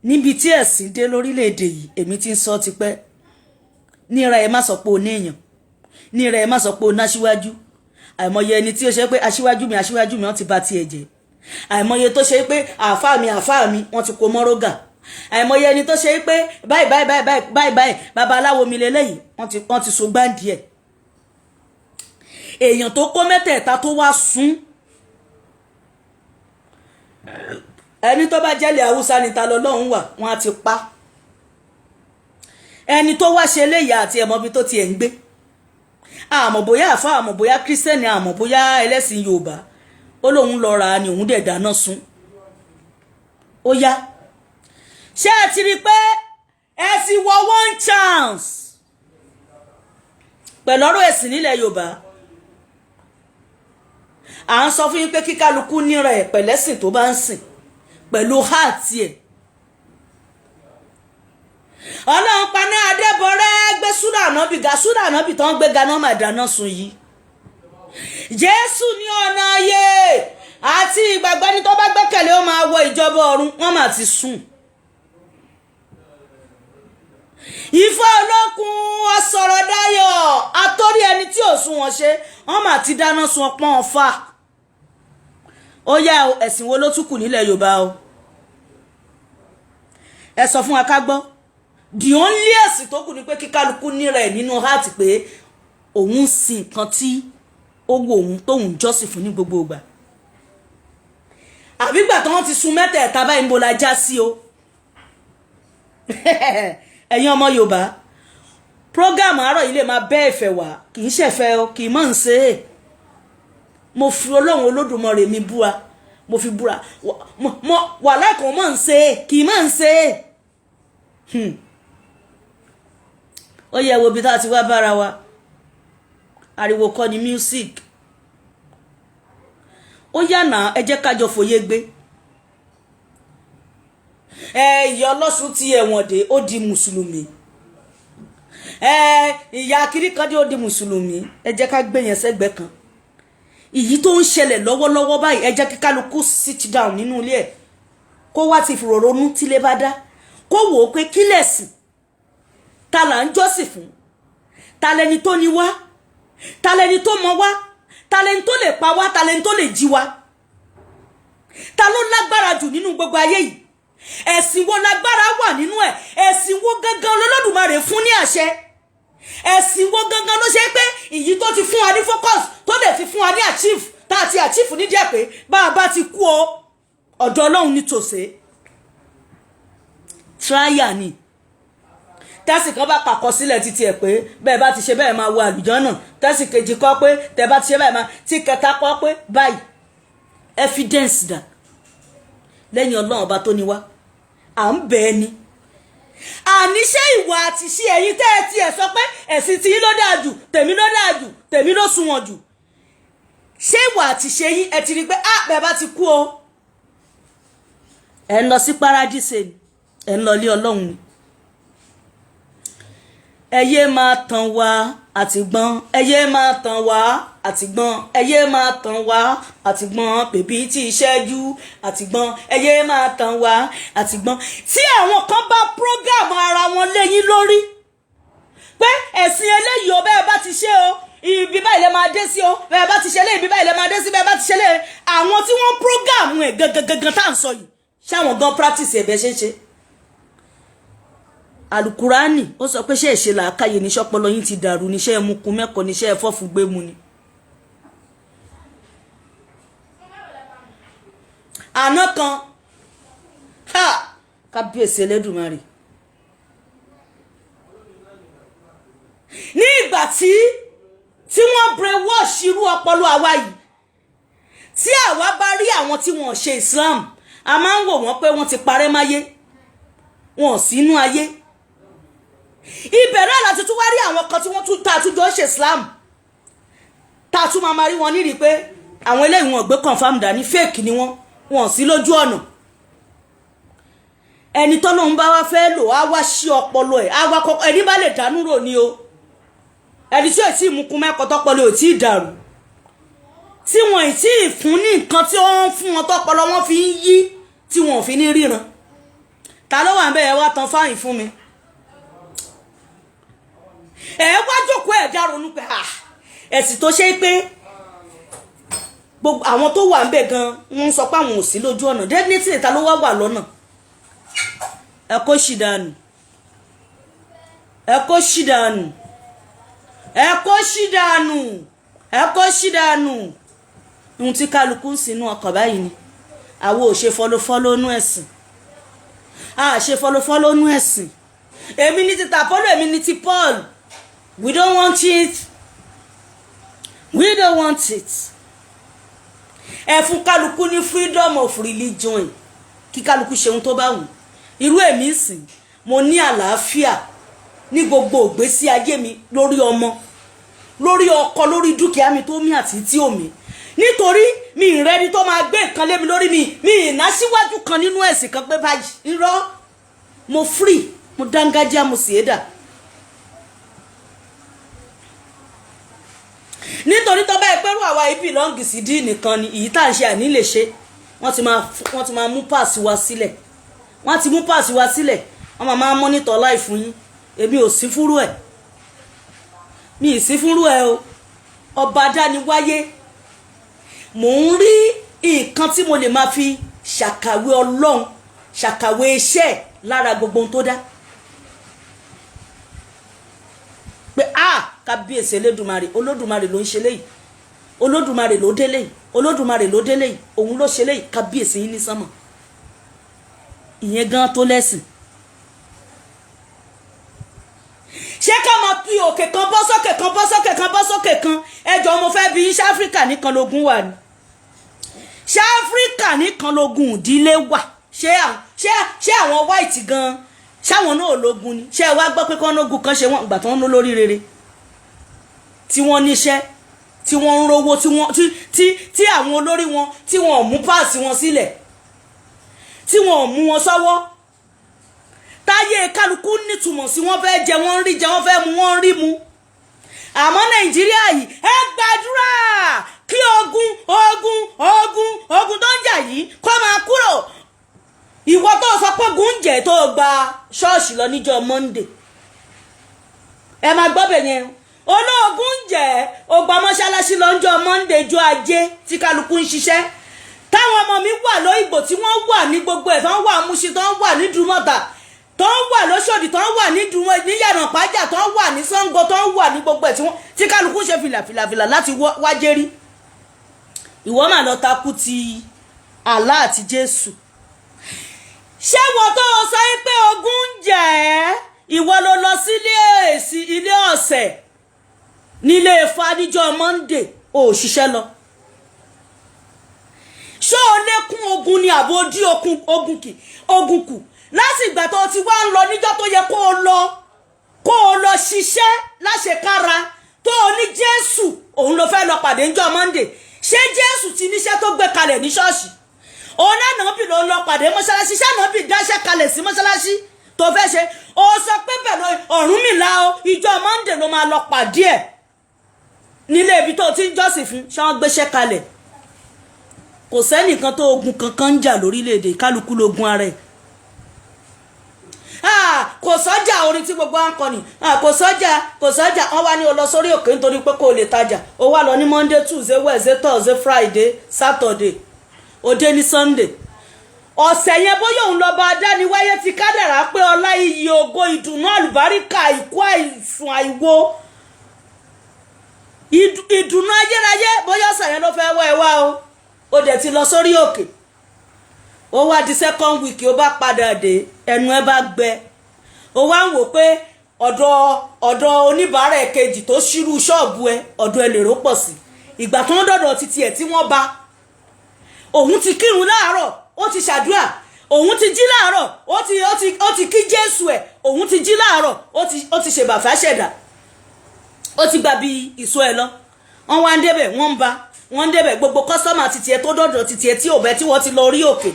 níbi tí ẹ̀sìn dé lórílẹ̀‐èdè yìí èmi ti ń sọ tipẹ́ níra ẹ má sọ pé o ní èèyàn níra ẹ má sọ pé o náṣíwájú àìmọye ẹni tí ó ṣe pé aṣíwájú mi wọ́n ti bà tiẹ̀ jẹ́ àìmọye tó ṣe pé àáfàá mi wọ́n ti kó mọ́rógà àìmọye ẹni tó ṣe pé báyìí babaláwo mi lélẹ́yìí wọ́n ti so gbáǹdì ẹ̀ èèyàn tó kó mẹ́tẹ̀ẹ̀ta tó wá sún ẹni tó bá jẹ́lẹ̀ Haúsá níta lọ́lọ́run wà wọ́n á ti pa ẹni tó wá ṣe léyà àti ẹ̀mọ́bí tó tiẹ̀ ń gbé àmọ́ bóyá àfáà àmọ́ bóyá kírísítẹ́nì àmọ́ bóyá ẹlẹ́sìn Yorùbá ó lóun lọ ra ni òun dẹ̀ dáná sun ó yá ṣé ẹ ti rí i pé ẹ ti wọ one chance pẹ̀lú ọ̀rọ̀ ẹ̀sìn nílẹ̀ Yorùbá à ń sọ fún yín pé kíkálukú níra ẹ̀ pẹ̀lẹ́sìn tó bá ń sìn pẹ̀lú háàtì ẹ̀ ọlọ́run paná adébọ̀rẹ́ gbé súrà ànábì ga súrà ànábì tó ń gbé ga náà máa dáná sun yìí. jésù ní ọ̀nà ayé àti ìgbàgbọ́ ní tó bá gbẹ́kẹ̀lé ó máa wọ ìjọba ọ̀run wọ́n máa ti sùn. Ifá olókun ọ̀sọ̀rọ̀ dayọ̀ àtórí ẹni tí ò sún wọn ṣe wọ́n máa ti dáná sun ọpọ́n ọ̀fà. ó yá ẹ̀sìn wo ló tún kù nílẹ̀ yorùbá o ẹ sọ fún wa ká gbọ́. the only ẹ̀sìn tó kù ni pé kíkálukú níra ẹ̀ nínú heart pé òun ń sin nǹkan tí ó wo òun tóun jọ́sìn fún ní gbogbo ìgbà. àbígbà tí wọ́n ti sun mẹ́tẹ̀ẹ̀ta báyìí ń bo la já sí o. ẹ̀yin ọmọ yorùbá program àárọ̀ yìí lè máa bẹ́ ẹ̀fẹ̀ wá kì í ṣẹ̀fẹ̀ o kì í mọ̀ ń ṣe é. mo fi ọlọ́run olódùmarè mi búra mo fi búra wà láìkàn mọ̀ ń ṣe é kì í mọ̀ ń ṣe é. ó yẹ wo bí tá a ti wá bára wa ariwo kọ́ ni music. ó yànà ẹ jẹ́ kájọ fòye gbé. ìyá ọlọ́sùn ti ẹ̀wọ̀n dé ó di mùsùlùmí. ìyá kiri kan dé ó di mùsùlùmí. ẹ jẹ́ ká gbé yẹn sẹ́gbẹ́ kan. ìyí tó ń ṣẹlẹ̀ lọ́wọ́lọ́wọ́ báyìí ẹ jẹ́ kí kálukú sit down nínú ilé ẹ̀ kó wá ti fòròrónú tílé bá dá kó wò ó pé kí lẹ̀sìn ta là ń jọ́sìn fún ta lẹni tó ní wá ta lẹni tó mọ wá ta lẹni tó lè pa wá ta lẹni tó lè jí wá ta ló lágbára jù nínú gbogbo ayé yìí ẹ̀sìn wo lágbára wà nínú ẹ̀ ẹ̀sìn wo gangan lọ́lọ́dùmarè fún ní àṣẹ ẹ̀sìn wo gangan ló ṣe pé èyí tó ti fún wa ní focus tó dẹ̀ ti fún wa ní achieve tá a ti achieve ní díẹ̀ pé bá a bá ti kú o ọ̀dọ̀ ọlọ́run ní tòṣe trial ni tẹ́sì kan bá pàkọ sílẹ̀ títí ẹ̀ pé bẹ́ẹ̀ bá ti ṣe bẹ́ẹ̀ máa wo àlùjànnà tẹ́sì kejì kọ́ pé tẹ́ bá ti ṣe bẹ́ẹ̀ máa tí kẹta kọ́ pé báyìí evidence dà lẹ́yìn ọlọ́run ọba tó ní wá à ń bẹ̀ ẹ́ ni àníṣe ìwà àti ṣe ẹ̀yin tẹ́ ẹ tiẹ̀ sọ pé ẹ̀sìn tí yín ló dáa jù tèmi ló dáa jù tèmi ló sunwọ̀n jù ṣé ìwà àti ṣe yín ẹ ti rí pé bẹ́ẹ̀ bá ti kú o ẹ ń lọ sí paradíṣe ni ẹ ń lọ ilé ọlọ́run ni ẹyẹ máa tàn wá àtìgbọ́n ẹyẹ máa tàn wá àtìgbọ́n ẹyẹ máa tàn wá àtìgbọ́n bèbí tí ìṣẹ́jú àtìgbọ́n ẹyẹ máa tàn wá àtìgbọ́n tí àwọn kan bá program ara wọn léyìn lórí pé ẹ̀sìn eléyìí o bẹ́ẹ̀ bá ti ṣe o ibi báyìí lè máa dé sí o bẹ́ẹ̀ bá ti ṣe lé ibi báyìí lè máa dé sí bẹ́ẹ̀ bá ti ṣe lé àwọn tí wọ́n program ẹ̀ gangan tá à ń sọ yìí ṣáwọn gan practice ẹ̀bẹ̀ ṣe ń ṣe. Alukurani ó sọ pé ṣé ìṣe làákàyè níṣẹ́ ọpọlọ yín ti dàrú níṣẹ́ ẹmukun mẹ́kọ̀ọ́ níṣẹ́ ẹfọ́fù gbé mu ni. àná kan kábíyèsí Elédùmarè ní ìgbà tí wọ́n brainwash irú ọpọlọ àwa yìí tí àwa bá rí àwọn tí wọ́n ṣe Islam a máa ń wò wọ́n pé wọ́n ti parẹ́ máyé wọn ò sínú ayé ìbẹ̀rẹ̀ láti tún wá rí àwọn kan tí wọ́n tún ta àtúnjọ ṣe Islam ta tún máa rí wọn nírì pé àwọn eléyìí wọn gbé confam dání fake ni wọn sí lójú ọ̀nà ẹni tọ́lọ́run bá wá fẹ́ lò á wá sí ọpọlọ ẹ̀ á wá kọ́kọ́ ẹni bá lè dánú rò ní o ẹni tí ò tí ì mú kún mẹ́kọ̀ọ́ tọ́pọlọ ò tí ì dàrú tí wọn ì tí ì fún ní nǹkan tí wọ́n ń fún wọn tọ́pọlọ wọn fi ń yí tí wọn ò fi ní ríran ta ló wà ń bẹ́ẹ̀ wá tan fáyìn fún mi ẹ wá jókòó ẹ̀ dá ronú pé ẹ̀sìn tó ṣe pé gbogbo àwọn tó wà ń bẹ̀ gan wọ́n sọ pé àwọn ò sí lójú ọ̀nà definitely ta ló wà lọ́nà ẹ kó ṣì dànù ẹ kó ṣì dànù ẹ kó ṣì dànù ẹ kó ṣì dànù ohun tí kálukú ń sinú ọkàn báyìí ni àwọn ò ṣe fọlọfọlọ nú ẹ̀sìn a ṣe fọlọfọlọ nú ẹ̀sìn èmi ní ti tàpọ́lọ̀ èmi ní ti Paul we don't want it we don't want it ẹ fún kálukú ní freedom of religion kí kálukú ṣe ohun tó bá wù irú èmi sìn mo ní àlàáfíà ní gbogbo ìgbésí ayé mi lórí ọmọ lórí ọkọ lórí dúkìá mi tó mí àti tí ò mí nítorí mi ìrẹ́ni tó máa gbé nǹkan lé mi lórí mi ìná síwájú kan nínú ẹ̀sìn kan pé báyìí irọ́ mo free mo dángájá mo sì édà. Nítorí tó bá ìpẹ́rù àwa ibi lọ́ngì sí dí nìkan ni èyí tá à ń ṣe àní lè ṣe wọ́n ti máa mú páàsì wa sílẹ̀ wọ́n ti mú páàsì wa sílẹ̀ wọ́n máa mọ́nítọ̀ láì fún yín èmi ò sí fúrú ẹ̀ mi ì sí fúrú ẹ̀ o ọba dániwáyé mò ń rí nǹkan tí mo lè máa fi ṣàkàwé ọlọ́run ṣàkàwé iṣẹ́ lára gbogbo ohun tó dá pé kábíyèsí Elédùmarè Olódùmarè ló ń ṣe léyìí Olódùmarè ló dé léyìí Olódùmarè ló dé léyìí òun ló ṣe léyìí kábíyèsí yín ní sánmọ̀ ìyẹn gan tó lẹ́sìn. Ṣé ká máa fi òkè kan bọ́ sókè kan bọ́ sókè kan bọ́ sókè kan ẹjọ́ mo fẹ́ bi ṣé Áfíríkà nìkan lógun wà ní ṣé Áfíríkà nìkan lógun ìdílé wà ṣé àwọn white gan ṣáwọn náà lógun ni ṣé ẹ wá gbọ́ pé kán lógun kan ṣe wọ́n ìgbà tó ń lọ lórí rere tí wọ́n níṣẹ́ tí wọ́n ń rówó tí àwọn olórí wọn tí wọ́n ò mú páàsì wọn sílẹ̀ tí wọ́n ò mú wọn sọ́wọ́ táyé kálukú nítumọ̀ sí wọ́n fẹ́ jẹ wọ́n rí jẹ wọ́n fẹ́ mu wọ́n rí mu àmọ́ Nàìjíríà yìí ẹ gbàdúrà kí ogun tó ń jà yìí kó máa kúrò ìwọ tó sọ pé ogun ń jẹ tó gba ṣọ́ọ̀ṣì lọ níjọ́ Monday ẹ máa gbọ́ bẹ̀ yẹn olóògùn ń jẹ ògbà mọ́ṣáláṣí lọ́jọ́ Monday jọ ajé tí kálukú ń ṣiṣẹ́ táwọn ọmọ mi wà lóyìnbó tí wọ́n wà ní gbogbo ẹ̀ tó ń wà Mùṣín tó ń wà ní Dùmọ̀tà tó ń wà lóṣòdì tó ń wà ní Yànà Pájà tó ń wà ní Ṣàngó tó ń wà ní gbogbo ẹ̀ tí kálukú ṣe fìlàfìlà láti wájé rí ìwọ mà lọ takú ti Allah àti Jésù ṣé wọ́n tó sọ pé ogun ń jẹ ẹ́ ìwọ ló lọ sí ilé ọ̀sẹ̀ nílé Ifá níjọ́ Monday ò ṣiṣẹ́ lọ ṣó o lékún ogun ni àbò dí ogun kù láti ìgbà tó ti wá ń lọ níjọ́ tó yẹ kó o lọ ṣiṣẹ́ láṣekára tó o ní Jésù òun ló fẹ́ lọ pàdé níjọ́ Monday ṣé Jésù ti níṣẹ́ tó gbé kalẹ̀ ní ṣọ́ọ̀ṣì òun náà bí ló ń lọ pàdé mọ́ṣáláṣí ṣáà bí dáṣẹ́ kalẹ̀ sí mọ́ṣáláṣí tó fẹ́ ṣe ó sọ pé pẹ̀lú Ọ̀rúnmìlà o ìjọ Monday ló máa lọ pàdé ẹ̀ nílé ibi tó ti ń jọ́sìn fún ṣé wọ́n gbéṣẹ́ kalẹ̀ kò sẹ́nìkan tó ogun kankan ń jà lórílẹ̀‐èdè kálukú lógun ara ẹ̀ kò sọ́jà orin tí gbogbo à ń kọ ni kò sọ́jà wọ́n wá ní o lọ sórí òkè nítorí pé kò lè tajà o wá lọ ní Monday Tuesday Wednesday Thursday Friday Saturday òde ní Sunday ọ̀sẹ̀ yẹn bóyá òun lọ bá dániwáyé ti kádàrá pé ọlá iyì ògo ìdùnnú àlùbáríkà ìkú àìsùn àìwo ìdùnnú ayérayé bóyá ọ̀sẹ̀ yẹn ló fẹ́ wá ẹ wá o dẹ̀ ti lọ sórí òkè ó wá di second week ó bá padà dé ẹnu ẹ bá gbẹ ó wá ń wò pé ọ̀dọ̀ oníbàárà kejì tó ṣírú ṣọ́ọ̀bù ẹ ọ̀dọ̀ ẹ lèrò pọ̀ sí ìgbà tó ń dọ̀dọ̀ títí ẹ̀ tí wọ́n bá òun ti kírun láàárọ̀ ó ti ṣàdúrà òun ti jí láàárọ̀ ó ti kí Jésù ẹ̀ òun ti jí láàárọ̀ ó ti ṣèbà fàṣẹ̀dà ó ti gbà bí ìṣó ẹ lọ wọ́n wá ń débẹ̀ wọ́n ń débẹ̀ gbogbo kọ́sọ́mà títí ẹ tó dọ̀dọ̀ títí ẹ tí ò bẹ́ tí wọ́n ti lọ rí òkè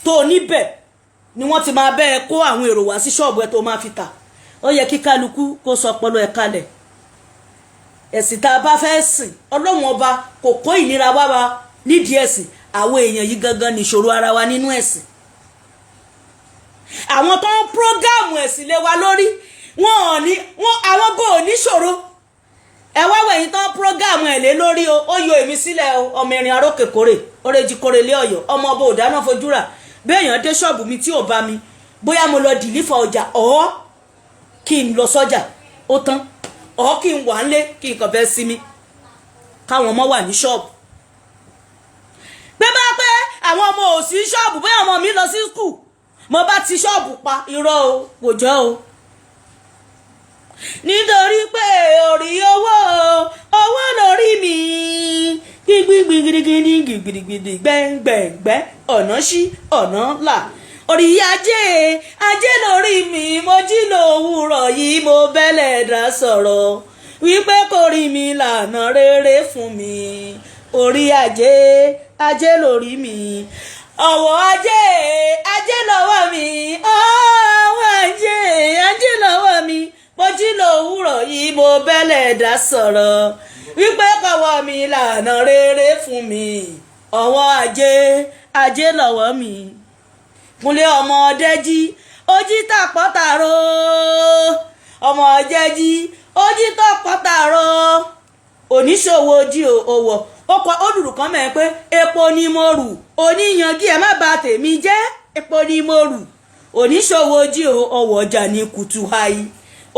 tó níbẹ̀ ni wọ́n ti máa bẹ́ ẹ kó àwọn èrò wá sí ṣọ́ọ̀bù ẹ tó máa fi tà ó yẹ kí kálukú kó sọ ọpọlọ ẹ kalẹ̀ ẹ̀sìn tá a bá fẹ́ sìn Ọlọ́run ọba kò kó ìnira wá wa nídìí ẹ̀sìn àwọn èèyàn yìí gangan nìṣòro ara wa nínú ẹ̀sìn àwọn tó ń prógáàmù ẹ̀sìn lé wa lórí àwọn kò níṣòro ẹ wá wẹ̀yìn tó ń prógáàmù ẹ̀ lé lórí ó yọ èmi sílẹ̀ ọmọ ìrìn arókè kórè oréjì kórè lé Ọ̀yọ́ ọmọ ọba òdáná fojúrà béèyàn dé ṣọ́ọ̀bù mi tí ò bá mi bóyá mo lọ dìlífà ọjà kí n lọ sọ́jà ó tán kí n wà ńlé kí n kàn fẹ́ sinmi káwọn ọmọ wà ní ṣọ́ọ̀bù pé bá pé àwọn ọmọ ò sí ṣọ́ọ̀bù bóyá ọmọ mi lọ sí skul mo bá ti ṣọ́ọ̀bù pa irọ́ o kò jọ o nítorí pé orí owó lórí mi gbígbígbígbígbígbígbígbígbí gbẹ́ngbẹ́ngbẹ́ ọ̀nà ṣí ọ̀nà là orí ajé lórí mi mo jí lówùúrọ̀ yìí mo bẹ́lẹ̀ dá sọ̀rọ̀ wípé kò rí mi lànà rere fún mi orí ajé lórí mi ọwọ́ ajé ajé lọ́wọ́ mi ọwọ́ ajé ajé lọ́wọ́ mi mo jí lówùrọ̀ yìí mo bẹ́lẹ̀ dá sọ̀rọ̀ wípé kọ́wọ́ mi lànà rere fún mi ọwọ́ ajé ajé lọ́wọ́ mi kúnlé ọmọ ọdẹ́jí ojí tàpọ́tàró ọmọ ọdẹ́jí ojí tàpọ́tàró oníṣòwò ojí owó ó dùrù kan mẹ́rin pé epo ni mo rù oníyanjú ẹ má bà tèmi jẹ́ epo ni mo rù oníṣòwò ojí owó ọjà ní kùtù háì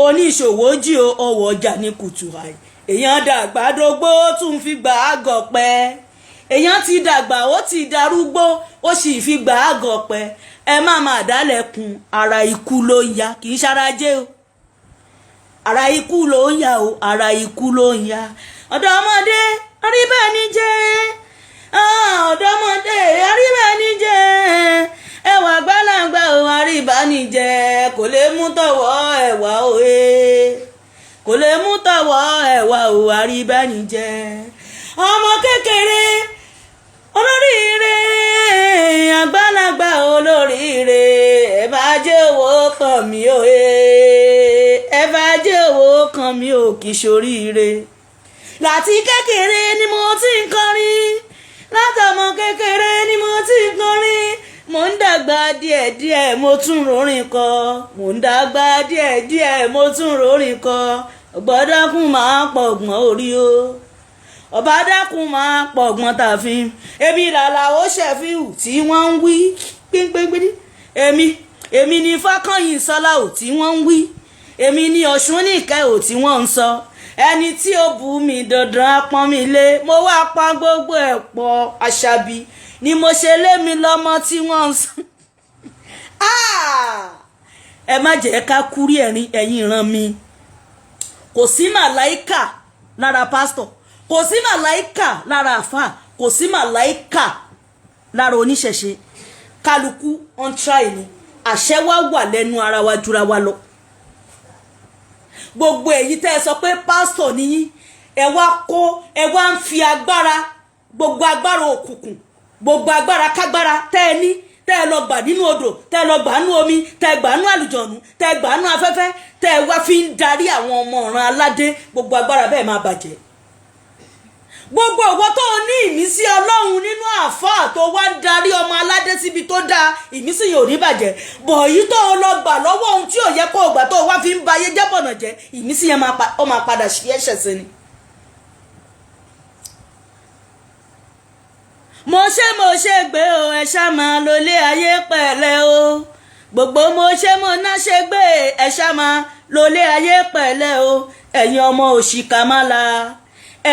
oníṣòwò ojí owó ọjà ní kùtù háì èèyàn dàgbà dógbó tún fi gbà á gọ̀pẹ́ èèyàn ti dàgbà ó ti darúgbó ó sì fi gbà á gọ̀pẹ́ ẹ má dálẹ̀kùn ara ikú ló ń ya kì í ṣarajé o ara ikú ló ń ya o ara ikú ló ń ya ọ̀dọ́mọdé aríbẹ́nijẹ́ ọ̀dọ́mọdé aríbẹ́nijẹ́ ẹwà gbálàgbà o aríbẹ́nijẹ́ kò lè mú tọwọ́ ẹ̀wà òye kò lè mú tọwọ́ ẹ̀wà o aríbẹ́nijẹ́ ọmọ kékeré olóríire àgbàlagbà olóríire ẹ bá jẹ́ owó kan mi ò ẹ bá jẹ́ owó kan mi ò kì í ṣoríire láti kékeré ni mo ti ń kọrin látọmọ kékeré ni mo ti ń kọrin mo ń dàgbà díẹ̀díẹ̀ mo tún rorin kọ mo ń dàgbà díẹ̀díẹ̀ mo tún rorin kọ ọgbọ́dọ́kùn máa pọ̀gbọ́n orí o ọba dákun máa pọ̀gbọ́n tàfin èmi làlàó ṣẹ̀fíù tí wọ́n ń wí pínpínpín èmi ni fákànyìn sọ́lá ò tí wọ́n ń wí èmi ni ọ̀ṣun nìkẹ́ ò tí wọ́n ń sọ ẹni tí ó bú mi dandan apọ́n mi lé mo wá pa gbogbo ẹ̀ pọ̀ àṣàbí ni mo ṣe lé mi lọ́mọ tí wọ́n ń sọ ẹ má jẹ́ ká kúrí ẹ̀yin ìran mi kò sí màláìkà lára pásítọ̀ kò sí màláìkà lára àfà kò sí màláìkà lára oníṣẹ̀ṣe kálukú on try ni àṣẹ wa wà lẹ́nu ara wa jura wa lọ gbogbo èyí tẹ́ ẹ sọ pé pásítọ̀ nìyí ẹ wá ń fi agbára gbogbo agbára òkùnkùn gbogbo agbára kágbára tẹ́ ẹ ní tẹ́ ẹ lọ gbà nínú odò tẹ́ ẹ lọ gbà nínú omi tẹ́ ẹ gbà nínú àlùjọ̀nù tẹ́ ẹ gbà nínú afẹ́fẹ́ tẹ́ ẹ wá fi ń darí àwọn ọmọ ọ̀ràn aládé gbogbo agbára bẹ́ẹ̀ máa bàjẹ́ gbogbo ìwọ tó ní ìmísí ọlọ́run nínú àáfàá tó wá ń darí ọmọ aládé síbi tó dáa ìmísí yìí ò ní bàjẹ́ bọ̀ èyí tó lọ gbà lọ́wọ́ ohun tí ò yẹ kó gbà tó wá fi ń ba ayé jẹ́bọ̀nà jẹ́ ìmísí yẹn máa padà sí ẹ̀ṣẹ̀ sí ni. mo ṣe gbé o ẹ ṣá máa lólé ayé pẹ̀lẹ́ o gbogbo mo ná ṣe gbé ẹ ṣá máa lólé ayé pẹ̀lẹ́ o ẹ̀yin ọmọ òṣìkà má la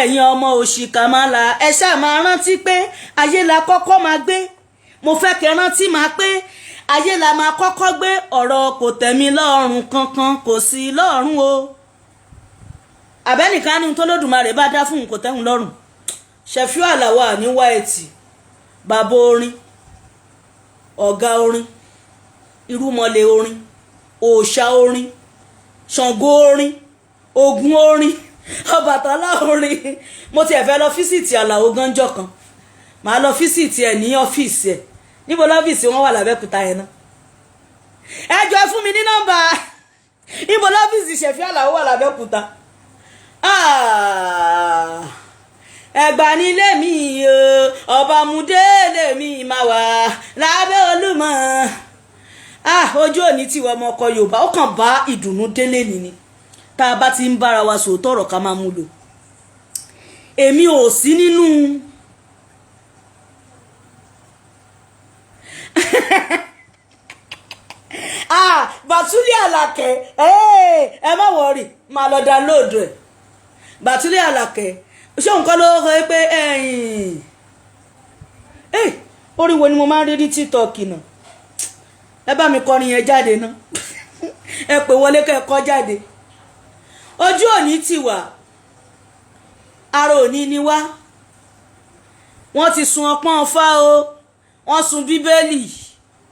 ẹ̀yin ọmọ òṣìkà máa la ẹ ṣáà máa rántí pé ayé la kọ́kọ́ máa gbé mo fẹ́ kẹ́ rántí máa pé ayé la máa kọ́kọ́ gbé ọ̀rọ̀ kò tẹ̀mí lọ́rùn kankan kò sí lọ́rùn o àbẹ́nìkan ní tó lódùmarè bá dá fún kò tẹ́hùn lọ́rùn Ṣẹ̀fíù Àlàó àníwá ẹ̀tì bàbá orin ọ̀gá orin irúmọlẹ̀ orin òòṣà orin Ṣàngó orin Ògún orin Ọbàtálá orin mo ti ẹ̀fẹ́ lọ físìtì Àlàó gánjọ́ kan màá lọ físìtì ẹ̀ ní ọ́fíìsì ẹ̀ níbo lọ́fíìsì wọn wà lábẹ́kúta yẹn náà ẹ jọ̀ọ́ fún mi ní nọ́mbà níbo lọ́fíìsì Ṣẹ̀fíù Àlàó wà lábẹ́kúta Ẹ̀gbá nílé mi o Ọbàmúdé lèmi máa wà lábẹ́ Olúmọ ojú òní tiwọn ọmọ ọkọ Yorùbá ó kàn bá ìdùnnú délé nìní tá a bá ti ń bára wa sòótọ́ ọ̀rọ̀ ká máa mú lò èmi ò sí nínú Bàtúlì Àlàkẹ́ ẹ má wọrí máa lọ download ẹ̀ Bàtúlì Àlàkẹ́ ṣé nǹkan ló rẹ pé orin wo ni mo máa ń rí ní TikTok náà ẹ bá mi kọrin yẹn jáde náà ẹ pè wọlé kẹ́ ẹ kọ jáde ojú òní ti wà ara òní ni wá wọ́n ti sun ọpọ́n ọfá o wọ́n sun bíbélì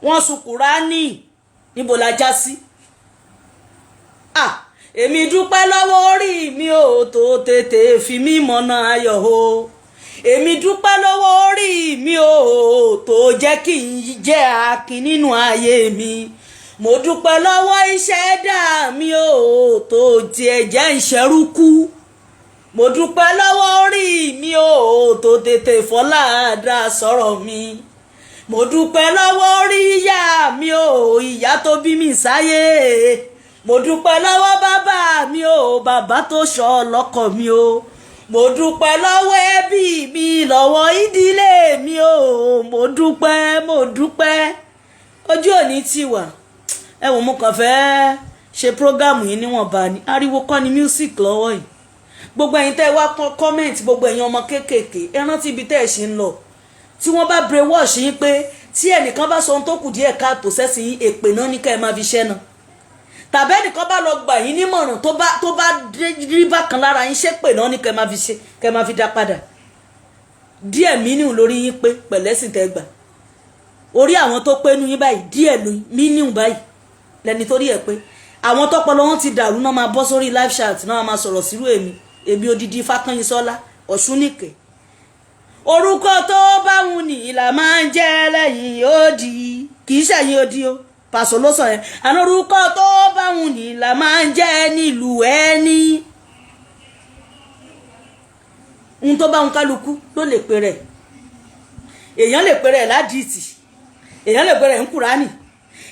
wọ́n sun kùránì níbo la já sí èmi dúpẹ́ lọ́wọ́ orí mi ò tó tètè fi mí mọ̀nà ayọ̀ o èmi dúpẹ́ lọ́wọ́ orí mi ò tó jẹ́ jẹ́ kí n jẹ́ akin nínú ayé mi. Mo dúpẹ́ lọ́wọ́ ìṣẹ̀dá mi o tó tiẹ̀ jẹ́ ìṣẹ́rúkú. Mo dúpẹ́ lọ́wọ́ orí mi o tó tètè fọlá sọ̀rọ̀ mi. Mo dúpẹ́ lọ́wọ́ orí ìyá mi o, ìyá tó bí mi sáyé. Mo dúpẹ́ lọ́wọ́ bàbá mi o, bàbá tó ṣọ́ lọ́kọ mi o. Mo dúpẹ́ lọ́wọ́ ẹbí mi, lọ́wọ́ ìdílé mi o. Mo dúpẹ́. Ojú òní ti wà. Ẹ wò mo kàn fẹ́ ṣe prógámù yìí níwọ̀nba ni. Ariwo kọ́ ni music lọ́wọ́ yìí. Gbogbo ẹ̀yin tẹ́ wá comment, gbogbo ẹ̀yin ọmọ kéékèèké, ẹ rántí ibi tẹ́ ẹ ṣe ń lọ. Tí wọ́n bá brainwash yín pé tí ẹnìkan bá sọ ohun tó kù díẹ̀ káàtó sẹ́sìn yín, èpè náà ní ká ẹ máa fi ṣẹ́ náà. Tàbí ẹnìkan bá lọ gbà yín nímọ̀ràn tó bá rí bákan lára yín, ṣépè náà ní ká ẹ máa fi dá padà. Díẹ̀ mínú lórí yín pé pẹ̀lẹ́sìn tẹ́ gbà. Orí àwọn tó pé nú yín báyìí díẹ̀ mínú báyìí lẹ́ni tó rí ẹ̀ pé àwọn tọ́pọlọ wọn ti dàrú náà máa bọ́ sórí live chat náà máa sọ̀rọ̀ sírú èmi odidi Fákànyìnsọ́lá Ọ̀ṣúnìkẹ́. Orúkọ tó bá wù ní ìlà máa ń jẹ́ lẹ́yìn odi, kì í ṣẹ̀yìn odi o, Pàṣọ ló sọ yẹn. Àná orúkọ tó bá wù ní ìlà máa ń jẹ́ nílùú ẹni. Ohun tó bá ń kálukú ló lè pe rẹ̀. Èèyàn lè pe rẹ̀ ládìtì, èèyàn lè pe rẹ̀ ń Kùránì,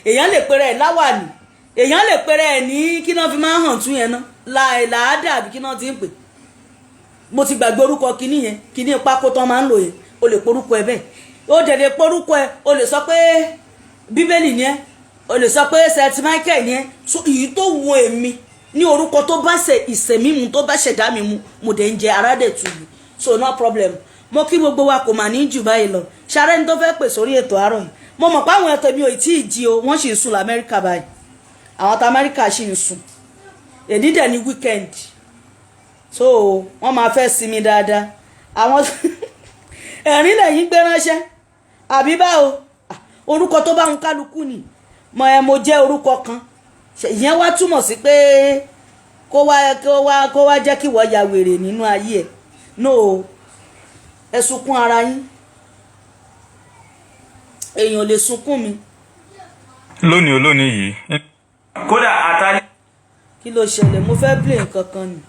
èèyàn lè pe rẹ̀ láwàní, èèyàn lè pe rẹ̀ ní kí náà fi máa hàn tún yẹn náà láàdà àbí kí náà ti ń pè. Mo ti gbàgbé orúkọ kíní yẹn, kíní pákó tán máa ń lò yẹn, o lè porúkọ ẹ bẹ́ẹ̀. Ó dẹ̀dẹ̀ porúkọ ẹ, o lè sọ pé Bíbélì ni ẹ, o lè sọ pé St. Michael ni ẹ. So èyí tó wù èmi ní orúkọ tó bá ṣe ìsẹ̀mí mu, tó bá ṣẹ̀dá mi mu, mo dẹ̀ ń jẹ ara dẹ̀ tù mí. So no problem. Mo kí gbogbo wa kò mà ní jù báyìí lọ. Ṣaré ní tó fẹ́ pè sórí ètò àárọ̀ yìí. Mo mọ̀ pé àwọn ẹ̀tọ́ mi ò tí ì jí o, wọ́n sì ń sùn l'Amẹ́ríkà báyìí. Àwọn ta Amẹ́ríkà sì ń sùn. Èdí dẹ̀ ní weekend. So wọ́n máa fẹ́ sinmi dáadáa. Àwọn ẹ̀rín lẹ́yìn gbé ránṣẹ́ àbí báwo. Orúkọ tó bá ń kálukú ni mo jẹ́ orúkọ kan. Ìyẹn wá túmọ̀ sí pé kó wá jẹ́ kí wọ́n ya wèrè nínú ayé ẹ̀. No, ẹ sunkún ara yín. Èèyàn lè sunkún mi. Lónìí yìí. Kódà àtàlí. Kí ló ṣẹlẹ̀? Mo fẹ́ play nǹkan kan ni.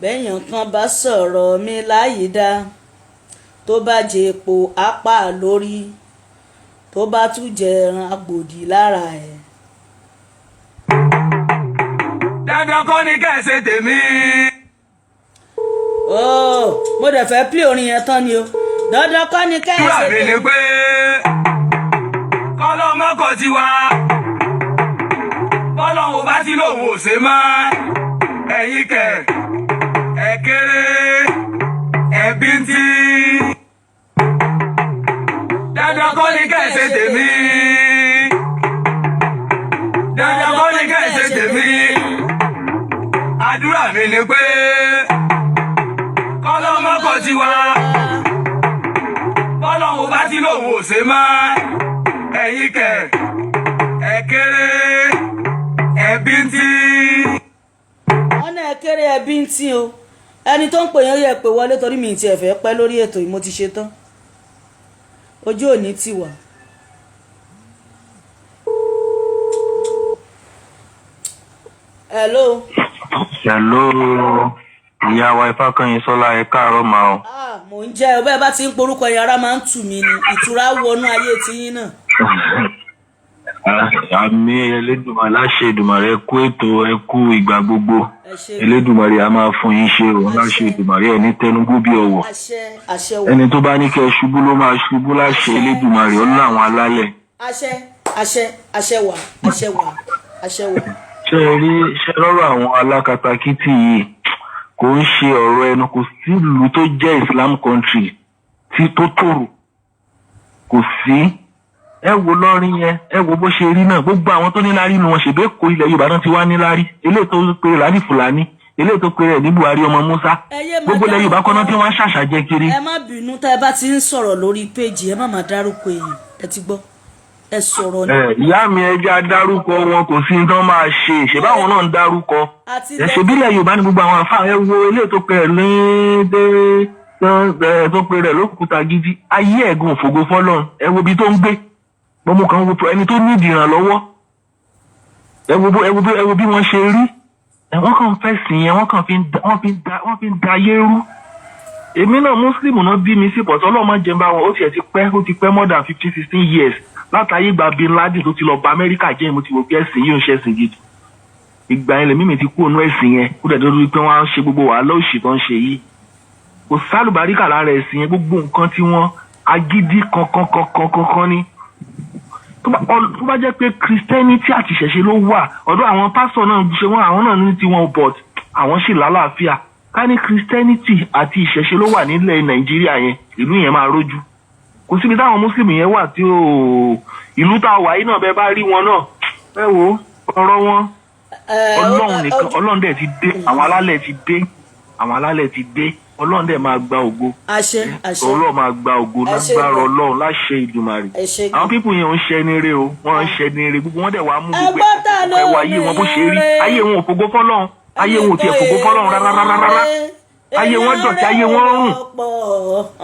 Bẹ́yàn kan bá sọ̀rọ̀ mi láyìídá, tó bá jẹ epo apá lórí, tó bá tún jẹ ẹran agbòdì lára ẹ̀. Dandan kọ́ ni kẹ́sẹ̀ tèmi. Mo dẹ̀ fẹ́ play orin yẹn tán ni o. Dandan kọ́ ni kẹ́sẹ̀ tèmi. Túrà mi ni pé kọ́lọ́ mọ́kọ̀ ti wá. Bọ́lọ̀ ò bá ti lòun ò ṣe mọ́. Ẹ̀yin kẹ̀ ẹ kéré ẹbí ń tí. Dandan kọ́ ni kẹ́sẹ̀ tèmi. Dandan kọ́ ni kẹ́sẹ̀ tèmi. Àdúrà mi ni pé kọ́lọ́ mọ́kọ̀ ti wá. Bọ́lọ̀ ò bá ti lòun ò ṣe mọ́. Ẹ̀yin kẹ̀ ẹ kéré ẹbí ń tí. Wọ́n náà kéré ẹbí ń tí o. Ẹni tó ń pè yẹn yẹ pé wọlé torí mi ti ẹ̀fẹ́ pẹ́ lórí ètò yìí, mo ti ṣe tán. Ojú òní ti wà. Hello. Ìyá wa Fákànyìnsọ́lá ẹ káàárọ̀ mà o. Mò ń jẹ́ ọbẹ̀ bá ti ń porúkọ yàrá máa ń tù mí ni, ìtura wọnú ayé tiyín náà. Àmì Elédùmarè láṣẹ Èdùmàrè ẹ kú ètò ẹ kú ìgbà gbogbo. Elédùmarè a máa fún yín ṣe o láṣẹ Èdùmàrè ẹ ní tẹnugbó bí ọwọ́. Ẹni tó bá ní kẹ́ ṣubú ló máa ṣubú láṣẹ Elédùmarè ó láwọn alálẹ̀. Àṣẹ wà. Ṣé rọ́rọ̀ àwọn alákatakítí yìí kò ń ṣe ọ̀rọ̀ ẹnu, kò sí ìlú tó jẹ́ Islam country tí tó tòrò, kò sí. Ẹ wo lọ́rin yẹn, ẹ wo bó ṣe rí náà, gbogbo àwọn tó níláárí nu wọn ṣèbé kó ilẹ̀ Yorùbá náà ti wá níláárí. Eléyìí tó pèrè láti Fúlàní, eléyìí tó pèrè ní Buhari ọmọ Musa, gbogbo ilẹ̀ Yorùbá kọ́ná tí wọ́n ṣàṣàjẹ kiri. Ẹ má bínú tá ẹ bá ti ń sọ̀rọ̀ lórí péjì, ẹ má máa dárúkọ èèyàn, ẹ ti gbọ́. Ẹ sọ̀rọ̀ ní. Ìyá mi ẹja dárúkọ wọn kò sí tán máa ṣe, ṣèbáwọn náà ń dárúkọ. Ẹ ṣe bílẹ̀ Yorùbá ní gbogbo àwọn àfáà, ẹ wo eléyìí tó pèrè ní tó pe rẹ̀ lókùúta gidi ayé ẹ̀gùn òfògo fọ́lọ́run ẹ wo ibi tó ń gbé gbọmọ kan wo ẹni tó ní ìdìrànlọ́wọ́ ẹ wo bí wọ́n ṣe rí wọ́n kàn fẹ́ sìn yẹn wọ́n fi ń da ayé rú. Èmi náà Muslim náà bí mi sí pọ̀tọ́ ọlọ́mọ jẹun bá wọn ó ti pẹ́ more than 15-16 years látàyè gba Bin Laden tó ti lọ ba Amẹ́ríkà jẹ́ mo ti wò pé ẹ̀sìn yìí ń ṣe ẹ̀sìn gidi. Ìgbà yẹn lèmi mi ti kú ònú ẹ̀sìn yẹn ó dẹ̀ dọ́dún pé wọ́n á ṣe gbogbo wàhálà òṣì tó ń ṣe yìí. Kò sálùbáríkà lára ẹ̀sìn yẹn gbogbo nǹkan tí wọ́n agídí kankan ni. Tó bá jẹ́ pé Christianity àti ìṣẹ̀ṣe ló wà ọ̀dọ̀ àwọn pásítọ̀ náà ṣe wọ́n àwọn náà ní tiwọn but àwọn sì lálàáfíà ká ní Christianity àti ìṣẹ̀ṣe ló wà nílẹ̀ Nàìjíríà yẹn ìlú yẹn máa rójú kò síbi táwọn Muslim yẹn wà tí ó ìlú tá a wà yìí náà bẹ́ẹ̀ bá rí wọn náà ẹ wo ọ̀rọ̀ wọn Ọlọ́run nìkan Ọlọ́run dẹ̀ ti dé àwọn alálẹ̀ ti dé Ọlọ́run dẹ̀ máa gba ògo Ọlọ́run máa gba ògo lágbára Ọlọ́run láṣẹ Ìdùmarè àwọn pípù yẹn ń ṣe ní eré o wọ́n ń ṣe ní eré gbogbo wọn dẹ̀ wá mú gbogbo ẹwà ayé wọn bó ṣe rí ayé wọn ò fògo fọ́lọ́run ayé wọn ò tiẹ̀ fògo fọ́lọ́run rárá ayé wọn dọ̀tí ayé wọn rùn.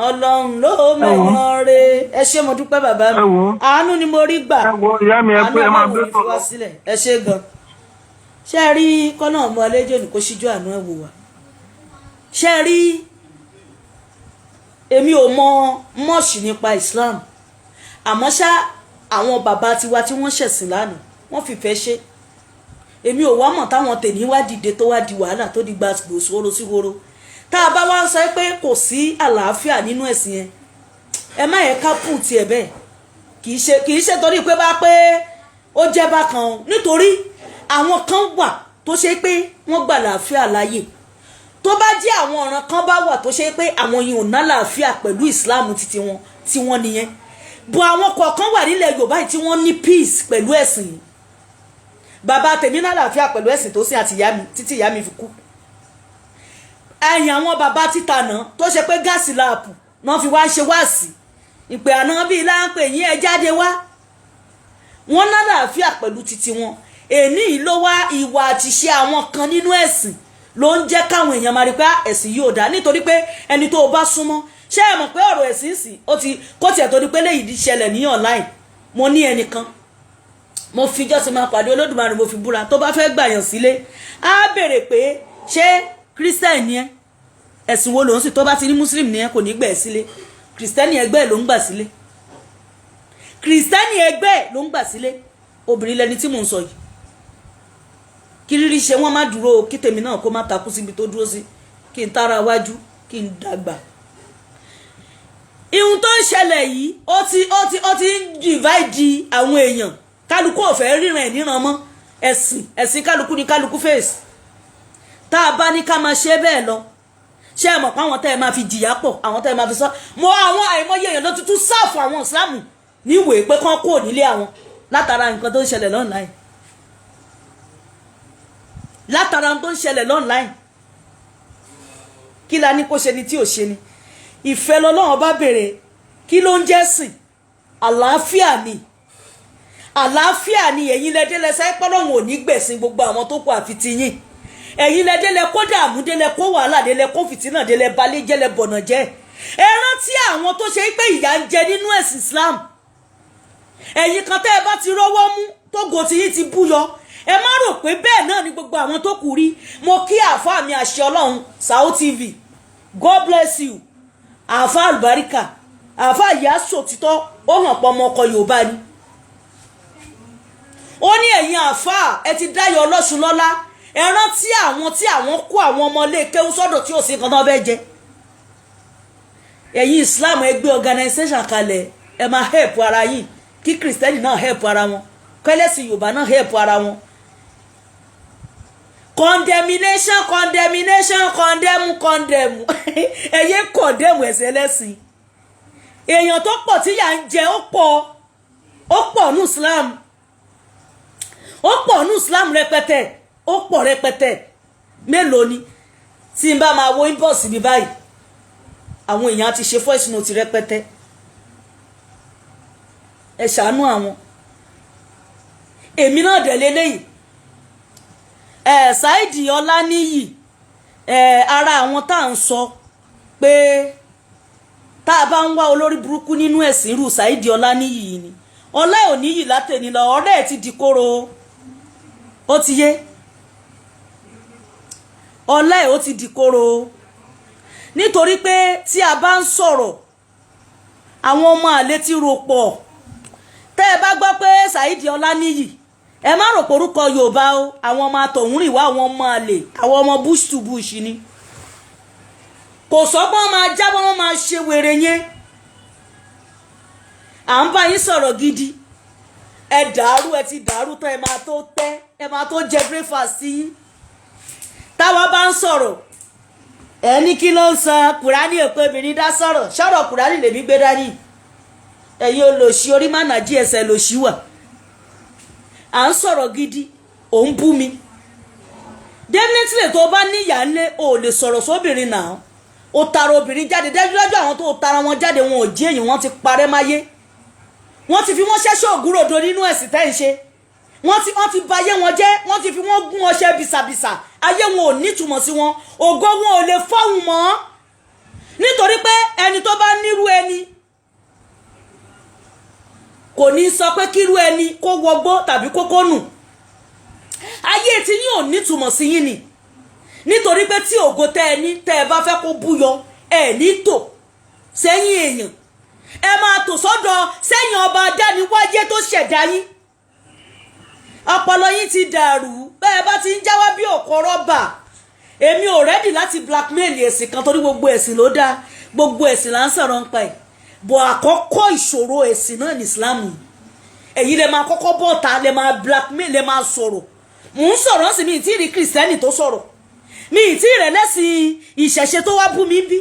Ọlọ́run ló mẹ́wọ́n rẹ̀ ẹ ṣé mo dúpẹ́ bàbá mi àánú ni mo rí gbà ìyá mi ẹ pé ẹ máa gbé sọ̀rọ̀ ẹ ṣé gan ṣe rí kọ́nà ọmọ ẹlẹ́jọ́ ní kó ṣíjú àánú ẹ̀ wò wá ṣe rí èmi ò mọ mọ́ọ̀ṣì nípa Islam àmọ́ ṣá àwọn bàbá tiwa tí wọ́n ṣẹ̀sìn lánàá wọ́n fìfẹ́ ṣe èmi ò wá mọ̀ táwọn tèmi wá dìde tó wá di wàhálà tó di gbàgbó sóró sí horo tá a bá wá ń sọ pé kò sí àlàáfíà nínú ẹ̀sìn yẹn ẹ má yẹ ká pù tiẹ̀ bẹ́ẹ̀ kì í ṣe torí pé bá pé ó jẹ́ bákan o nítorí àwọn kan wà tó ṣe pé wọ́n gbà àlàáfíà láyè tó bá jẹ́ àwọn ọ̀ràn kan bá wà tó ṣe pé àwọn yìí ò ná àlàáfíà pẹ̀lú ìsìláàmù tí wọ́n nìyẹn bọ̀ àwọn kọ̀ọ̀kan wà nílẹ̀ Yorùbá tí wọ́n ní peace pẹ̀lú ẹ̀sìn yìí bàbá tèmi ná àlàáfíà pẹ̀lú ẹ̀sìn tó sìn àti ìyá mi títí ìyá mi fi kú ẹ̀yìn àwọn bàbá títa náà tó ṣe pé gáàsì láàpù náà fi wá ṣe wáàsì ìpè àná bíi láǹpẹ̀ yín ẹ jáde wá wọ́n ná àlàáfíà pẹ̀lú títí wọn èní yìí ló wá ìwà àtiṣe àwọn kan nínú ẹ̀sìn ló ń jẹ́ káwọn èèyàn máa rí pé ẹ̀sìn yóò dá nítorí pé ẹni tó o bá súnmọ́ ṣé ẹ mọ̀ pé ọ̀rọ̀ ẹ̀sìn sì ó ti kó tiẹ̀ tó di pé léyìí ṣẹlẹ̀ ní online mo ní ẹnìkan mo fi jọ́sìn máa pàdé Olódùmarè mo fi búra tó bá fẹ́ gbàyàn sílé á béèrè pé ṣé Christian ni ẹ ẹ̀sìn wo lòun sì tó bá ti ní Muslim ni ẹ kò ní gbẹ̀ sílé Christian ẹgbẹ́ ló ń gbà sílé Christian ẹgbẹ́ ló ń gbà sílé obìnrin lẹni tí mò ń sọ yìí kí rírí ṣe wọ́n má dúró kí tèmi náà kó má takú síbi tó dúró sí kí n tára wájú kí n dàgbà ihun tó ń ṣẹlẹ̀ yìí ó ti ń divide àwọn èèyàn kálukú ò fẹ́ ríran ẹ̀ níran mọ́ ẹ̀sìn kálukú ni kálukú fèsì tá a bá ní ká máa ṣe bẹ́ẹ̀ lọ ṣé ẹ mọ̀ pé àwọn tẹ́ ẹ máa fi jìyà pọ̀ àwọn tẹ́ ẹ máa fi sọ mọ àwọn àìmọye èèyàn ló tuntun sáàfù àwọn ìsìlámù níwèé pé kán kúrò nílé àwọn látara nǹkan tó ń ṣẹlẹ̀ lọ́nláìn látara tó ń ṣẹlẹ̀ lọ́nláìn kí la ní kó ṣe ni tí ò ṣe ni ìfẹ́ lọ́lọ́run bá bèrè kí ló ń jẹ́ sìn àlàáfíà ni ẹ̀yin lẹ́dẹ́lẹ́ sáyé pọ́lọ́hún ò ní gbẹ̀sìn gbogbo àwọn tó kù àfi ti yín ẹ̀yin lẹ́dẹ́lẹ́ kó dààmú délẹ̀ kó wàhálà délẹ̀ kó fìtínà délẹ̀ balẹ̀ jẹ́lẹ̀ bọ̀nà jẹ́ ẹ rántí àwọn tó ṣe pé ìyà ń jẹ nínú ẹ̀sìn Islam ẹ̀yin kan tẹ́ ẹ bá ti rọ́wọ́ mú tógo tí yín ti búyọ ẹ má rò pé bẹ́ẹ̀ náà ni gbogbo àwọn tó kù rí mo kí àáfàá mi àṣẹ Ọlọ́run Sao TV God bless you àáfàá àlùbáríkà àáfàá ìyá sòtítọ́ ó hàn pọ̀ ọmọ ọkọ Yorùbá ni ó ní ẹ̀yin àáfàá ẹ ti dáyọ̀ Ọlọ́ṣun lọ́lá ẹ rántí àwọn tí àwọn kó àwọn ọmọ ilé kéwú sọ́dọ̀ tí ò sí nǹkan tó fẹ́ jẹ ẹ̀yin Islam ẹ gbé organisation kalẹ̀ ẹ máa help ara yín kí Kristẹni náà help ara wọn kẹ́lẹ́sì Yorùbá náà help ara wọn condemnation condemn ẹ̀yẹ condemn ẹ̀sẹ̀ lẹ́sìn èèyàn tó pọ̀ tí yà ń jẹ ó pọ̀ ní Islam ó pọ̀ ní Islam rẹpẹtẹ ó pọ̀ rẹpẹtẹ mélòó ni tí n bá máa wo inbox mi báyìí àwọn èèyàn ti ṣe voice note rẹpẹtẹ ẹ ṣàánú àwọn èmi náà dẹ̀ lélẹ́yìí Saidi Ọláníyì ara àwọn tá à ń sọ pé tá a bá ń wá olórí burúkú nínú ẹ̀sìn irú Saheed Ọláníyì ni ọlá ò níyì látẹ̀ni lọ ọ̀rẹ́ ẹ̀ ti di kóró ó ti yé ọlá ẹ̀ ó ti di kóró nítorí pé tí a bá ń sọ̀rọ̀ àwọn ọmọ àlè ti rò pọ̀ tẹ́ ẹ bá gbọ́ pé Saheed Ọláníyì ẹ má rò porúkọ Yorùbá o àwọn ọmọ àtọ̀húnrìn wá àwọn ọmọ àlè àwọn ọmọ bush to bush ni kò sọ́gbọ́n máa jábọ́ wọn máa ṣe wèrè yẹn à ń bá yín sọ̀rọ̀ gidi ẹ dàrú ẹ ti dàrú tán ẹ máa tó tẹ́ ẹ máa tó jẹ breakfast yín táwa bá ń sọ̀rọ̀ ẹ ní kí ló ń san Kùránì èpè obìnrin dá sọ̀rọ̀ Kùránì lèmi gbé dání ẹ̀yin olòṣì orí mánàjí ẹsẹ̀ lòṣì wà à ń sọ̀rọ̀ gidi ò ń bú mi definitely tó bá níyà ńlé o ò lè sọ̀rọ̀ sóbìnrin náà o tara obìnrin jáde dájúdájú àwọn tó tara wọn jáde wọn ò jí èyàn wọn ti parẹ́ máyé wọ́n ti fi wọ́n ṣẹ́ṣọ́ ògúròdo nínú ẹ̀sìn tẹ́ ń ṣe wọ́n ti ba ayé wọn jẹ́ wọ́n ti fi wọ́n gún ọṣẹ bìsàbìsà ayé wọn ò nítumọ̀ sí wọn ògo wọn ò lè fọ́hùn mọ́ nítorí pé ẹni tó bá nírú ẹni kò ní sọ pé kírú ẹni kó wọgbó tàbí kókó nù ayé tí yín ò nítumọ̀ sí yín ni nítorí pé tí ògo tẹ́ ẹ ní tẹ́ ẹ bá fẹ́ kó búyọ ẹ ní tò sẹ́yìn èèyàn ẹ máa tò sọ́dọ̀ sẹ́yìn ọba adániwáyé tó ṣẹ̀dá yín ọpọlọ yín ti dàrú bẹ́ẹ̀ bá ti ń jáwá bí òkò rọ́bà èmi ò rẹ́dì láti blackmail ẹ̀sìn kan torí gbogbo ẹ̀sìn ló dáa gbogbo ẹ̀sìn là ń sọ̀rọ̀ ń pa ẹ̀ bọ̀ àkọ́kọ́ ìṣòro ẹ̀sìn náà ní Islam èyí lè máa kọ́kọ́ bọ́ta lè máa blackmail lè máa sọ̀rọ̀ mò ń sọ̀rọ̀ sí mi ì tí ì rí kìrìsìtẹ́nì tó sọ̀rọ̀ mi ì tí ì rẹ̀ lẹ́sìn ìṣẹ̀ṣe tó wá bú mi bí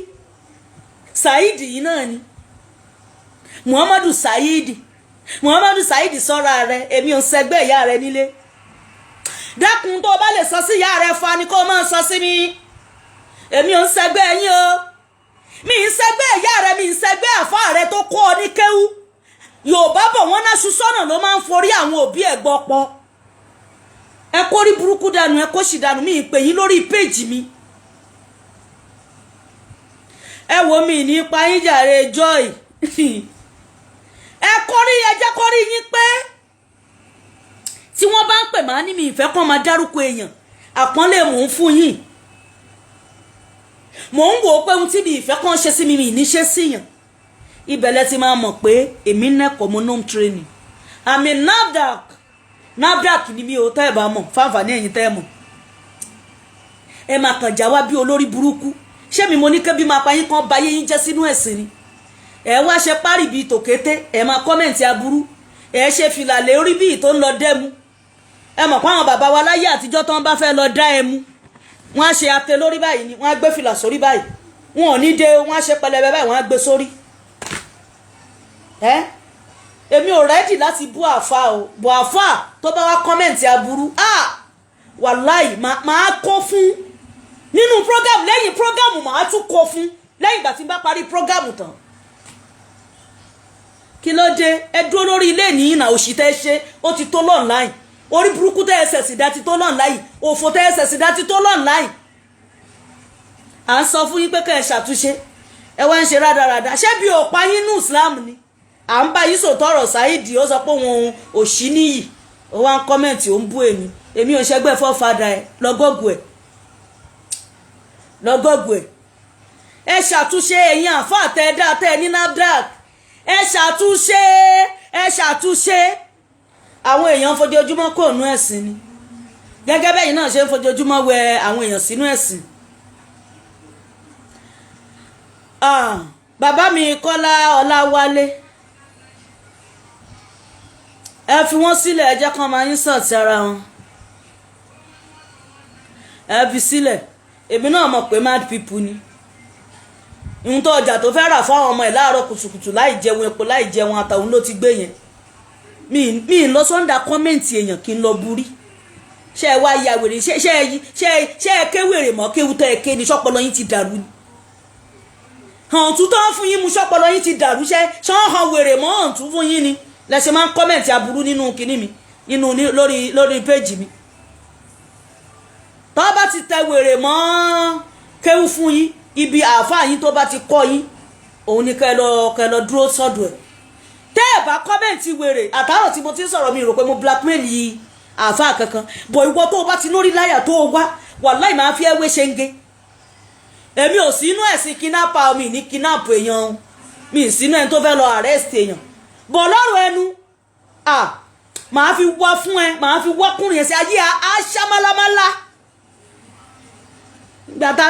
Saheed yìí náà ni Muhammadu Saheed sọ́ra rẹ̀ èmi ò ń sẹgbẹ́ ìyá rẹ̀ nílé dákun tó o bá lè sọ sí ìyá rẹ̀ fa ni kó o máa sọ sí mi èmi ò ń sẹgbẹ́ yín o mi ń sẹgbẹ́ ìyá rẹ̀ mi ń sẹgbẹ́ àfa rẹ̀ tó kọ́ ọ ní kéwú Yorùbá bọ̀ wọ́n náà ṣu sọ́nà ló máa ń forí àwọn òbí ẹ̀ gbọ́ pọ̀ ẹ kó rí burúkú dànù ẹ kó sì dànù mi ìpè yín lórí péjì mi ẹ wo mi ní ipa yín jàre joy ẹ kórí ẹ jẹ́ kórí yín pé tí wọ́n bá ń pè máa ní mi ìfẹ́ kan máa dárúkọ èèyàn àpọ́nlé mò ń fún yín mò ń wò ó pé ohun tí mi ìfẹ́ kan ṣe sí mi ní ṣe síyàn ibẹ̀lẹ̀ ti máa mọ̀ pé èmi nẹ́kọ̀ọ́ mo nome training àmì NAFDAC ni mi ò tẹ́ ẹ̀ bá mọ̀ fáǹfààní ẹ̀yìn tẹ́ ẹ̀ mọ̀ ẹ máa kàn já wá bí olórí burúkú ṣé mi mo ní kébí máa pa yín kan bayé yín jẹ́ sínú ẹ̀sìn ni ẹ wá ṣe párí bíi tòkété ẹ máa kọ́mẹ̀ntì aburú ẹ ṣe fìlà lé orí bíi tó ń lọ dẹ́mu ẹ mọ̀ pé àwọn bàbá wa láyé àtijọ́ tó ń bá fẹ́ lọ dá ẹmu wọ́n á ṣe ate lórí báyìí ni wọ́n á gbé fìlà sórí báyìí wọn ò ní dé wọ́n á ṣe pẹlẹbẹ báyìí wọ́n á gbé sórí èmi ò rẹ́dì láti bú àfa o bọ̀ àfa tó bá wá kọ́mẹ̀ntì aburú wàláì máa kó fún nínú program lẹ́yìn program máa tún kó fún lẹ́yìn ìgbà tí n bá parí program tán kí ló dé ẹ dúró lórí ilé ní ìnà òṣì tẹ́ ṣe ó ti tó lọ́nláìn orí burúkú tẹ́ ẹsẹ̀ sì dá ti tó lọ́nláìn òfò tẹ́ ẹsẹ̀ sì dá ti tó lọ́nláìn à ń sọ fún yín pé kẹ́ ẹ ṣàtúnṣe ẹ wá ń ṣe rádaràda ṣé bí ò pa yín ní Islam ni à ń bá yín sòtọ́ ọ̀rọ̀ Saheed ó sọ pé òun òṣì níyì ó wá ń kọ́mẹ̀ntì ó ń bú èmi ò ṣẹgbẹ́ fọ́fadà ẹ lọ́gọ́gù ẹ̀ ẹ ṣàtúnṣe ẹ̀yin àfáà tẹ́ dá tẹ́ ní NAFDAC ẹ ṣàtúnṣe àwọn èèyàn fojoojúmọ́ kò nú ẹ̀sìn ni gẹ́gẹ́ bẹ́yìn náà ṣe ń fojoojúmọ́ wẹ àwọn èèyàn sínú ẹ̀sìn bàbá mi Kọ́lá Ọláwálé ẹ fi wọ́n sílẹ̀ ẹ jẹ́ kán máa yín sọ̀tì ara wọn ẹ fi sílẹ̀ èmi náà mọ̀ pé mad people ni ìhun tó ọjà tó fẹ́ rà fáwọn ọmọ ẹ̀ láàárọ̀ kùtùkùtù láì jẹun epo láì jẹun àtàwọn ló ti gbé yẹn mi ń lọ sọ́ndà kọ́mẹ̀ntì èèyàn kí n lọ burí ṣé ẹ wá ya wèrè ṣé ẹ ké wèrè mọ́ kéwu tó ẹ ké ni ṣọ́pọlọ yín ti dàrú ni hàn tún tán fún yín mu ṣọ́pọlọ yín ti dàrú ṣán hàn wèrè mọ́ hàn tún fún yín ni lẹ́sẹ̀ máa ń kọ́mẹ̀ntì aburú nínú kinní mi lórí péjì mi tó bá ti tẹ wèrè mọ́ kéwú fún yín ibi àáfàá yín tó bá ti kọ́ yín òun ni kẹ́ lọ dúró sọ́dọ̀ ẹ̀ tẹ́ ẹ̀ bá kọ́mẹ̀ntì wèrè àtàrọ̀ tí mo ti ń sọ̀rọ̀ mi rò pé mo blackmail yìí àáfàá kankan bọ̀ ìwọ tó o bá ti lórí láyà tó o wá wàláì máa fi ẹwé ṣe ń gé èmi ò sínú ẹ̀sìn kidnapper mi ní kidnap èèyàn mi ì sínú ẹni tó fẹ́ lọ arrest èèyàn bọ̀ lọ́rùn ẹnu màá fi wá fún ẹ màá fi wọ́kùnrin ẹ̀sìn ayé aṣámálámálá ìgbà tá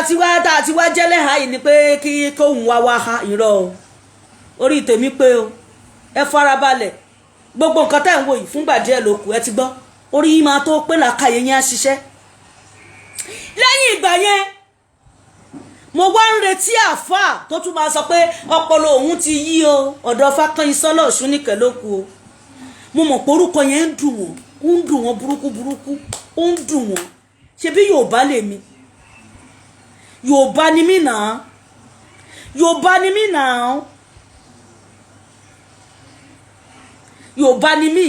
a ti wá jẹ́lẹ̀ ha yìí ni pé kí kóhùn wá ha irọ́ o orí tèmi pé o ẹ farabalẹ̀ gbogbo nǹkan tá ẹ̀ ń wò yìí fúngbà díẹ̀ ló kù ẹ ti gbọ́ orí yìí máa tó pé làákàyè yẹn á ṣiṣẹ́ lẹ́yìn ìgbà yẹn mo wá ń retí àáfàá tó tún máa sọ pé ọpọlọ òun ti yí o ọ̀dọ̀ Fákànyìn sọ́lọ̀ ọ̀ṣun nìkẹ́ ló kù o mo mọ̀ pé orúkọ yẹn ń dùn wọ́n burúkú ó ń dùn wọ́n ṣebí Yorùbá lèmi Yorùbá ni mí náà Yorùbá ni mí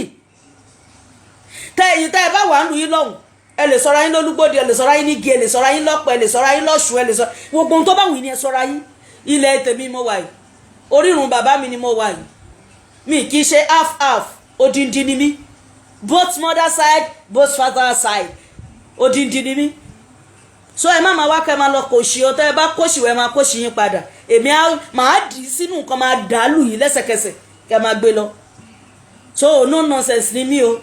tẹ́yìn tẹ́ ẹ bá wà ń lu yín lọ́hùn ẹ lè sọra yín lólúgbòdì ẹ lè sọra yín nígi ẹ lè sọra yín lọ́pọ̀ ẹ lè sọra yín lọ́ṣù ẹ lè sọ gbogbo ohun tó bá wù ní ẹ sọra yín ilẹ̀ tèmi mo wà yìí orírun bàbá mi ni mo wà yìí mi kì í ṣe half odindi ni mí both mother side both father side odindi ni mí so ẹ má máa wá kẹ́ máa lọ kòṣì o tẹ́ ẹ bá kòṣì wẹ́ máa kòṣì yín padà èmi máa dì í sínú nǹkan máa dàálù yín lẹ́sẹ̀kẹsẹ̀ kẹ́ máa gbé lọ so no nonsense ni mí o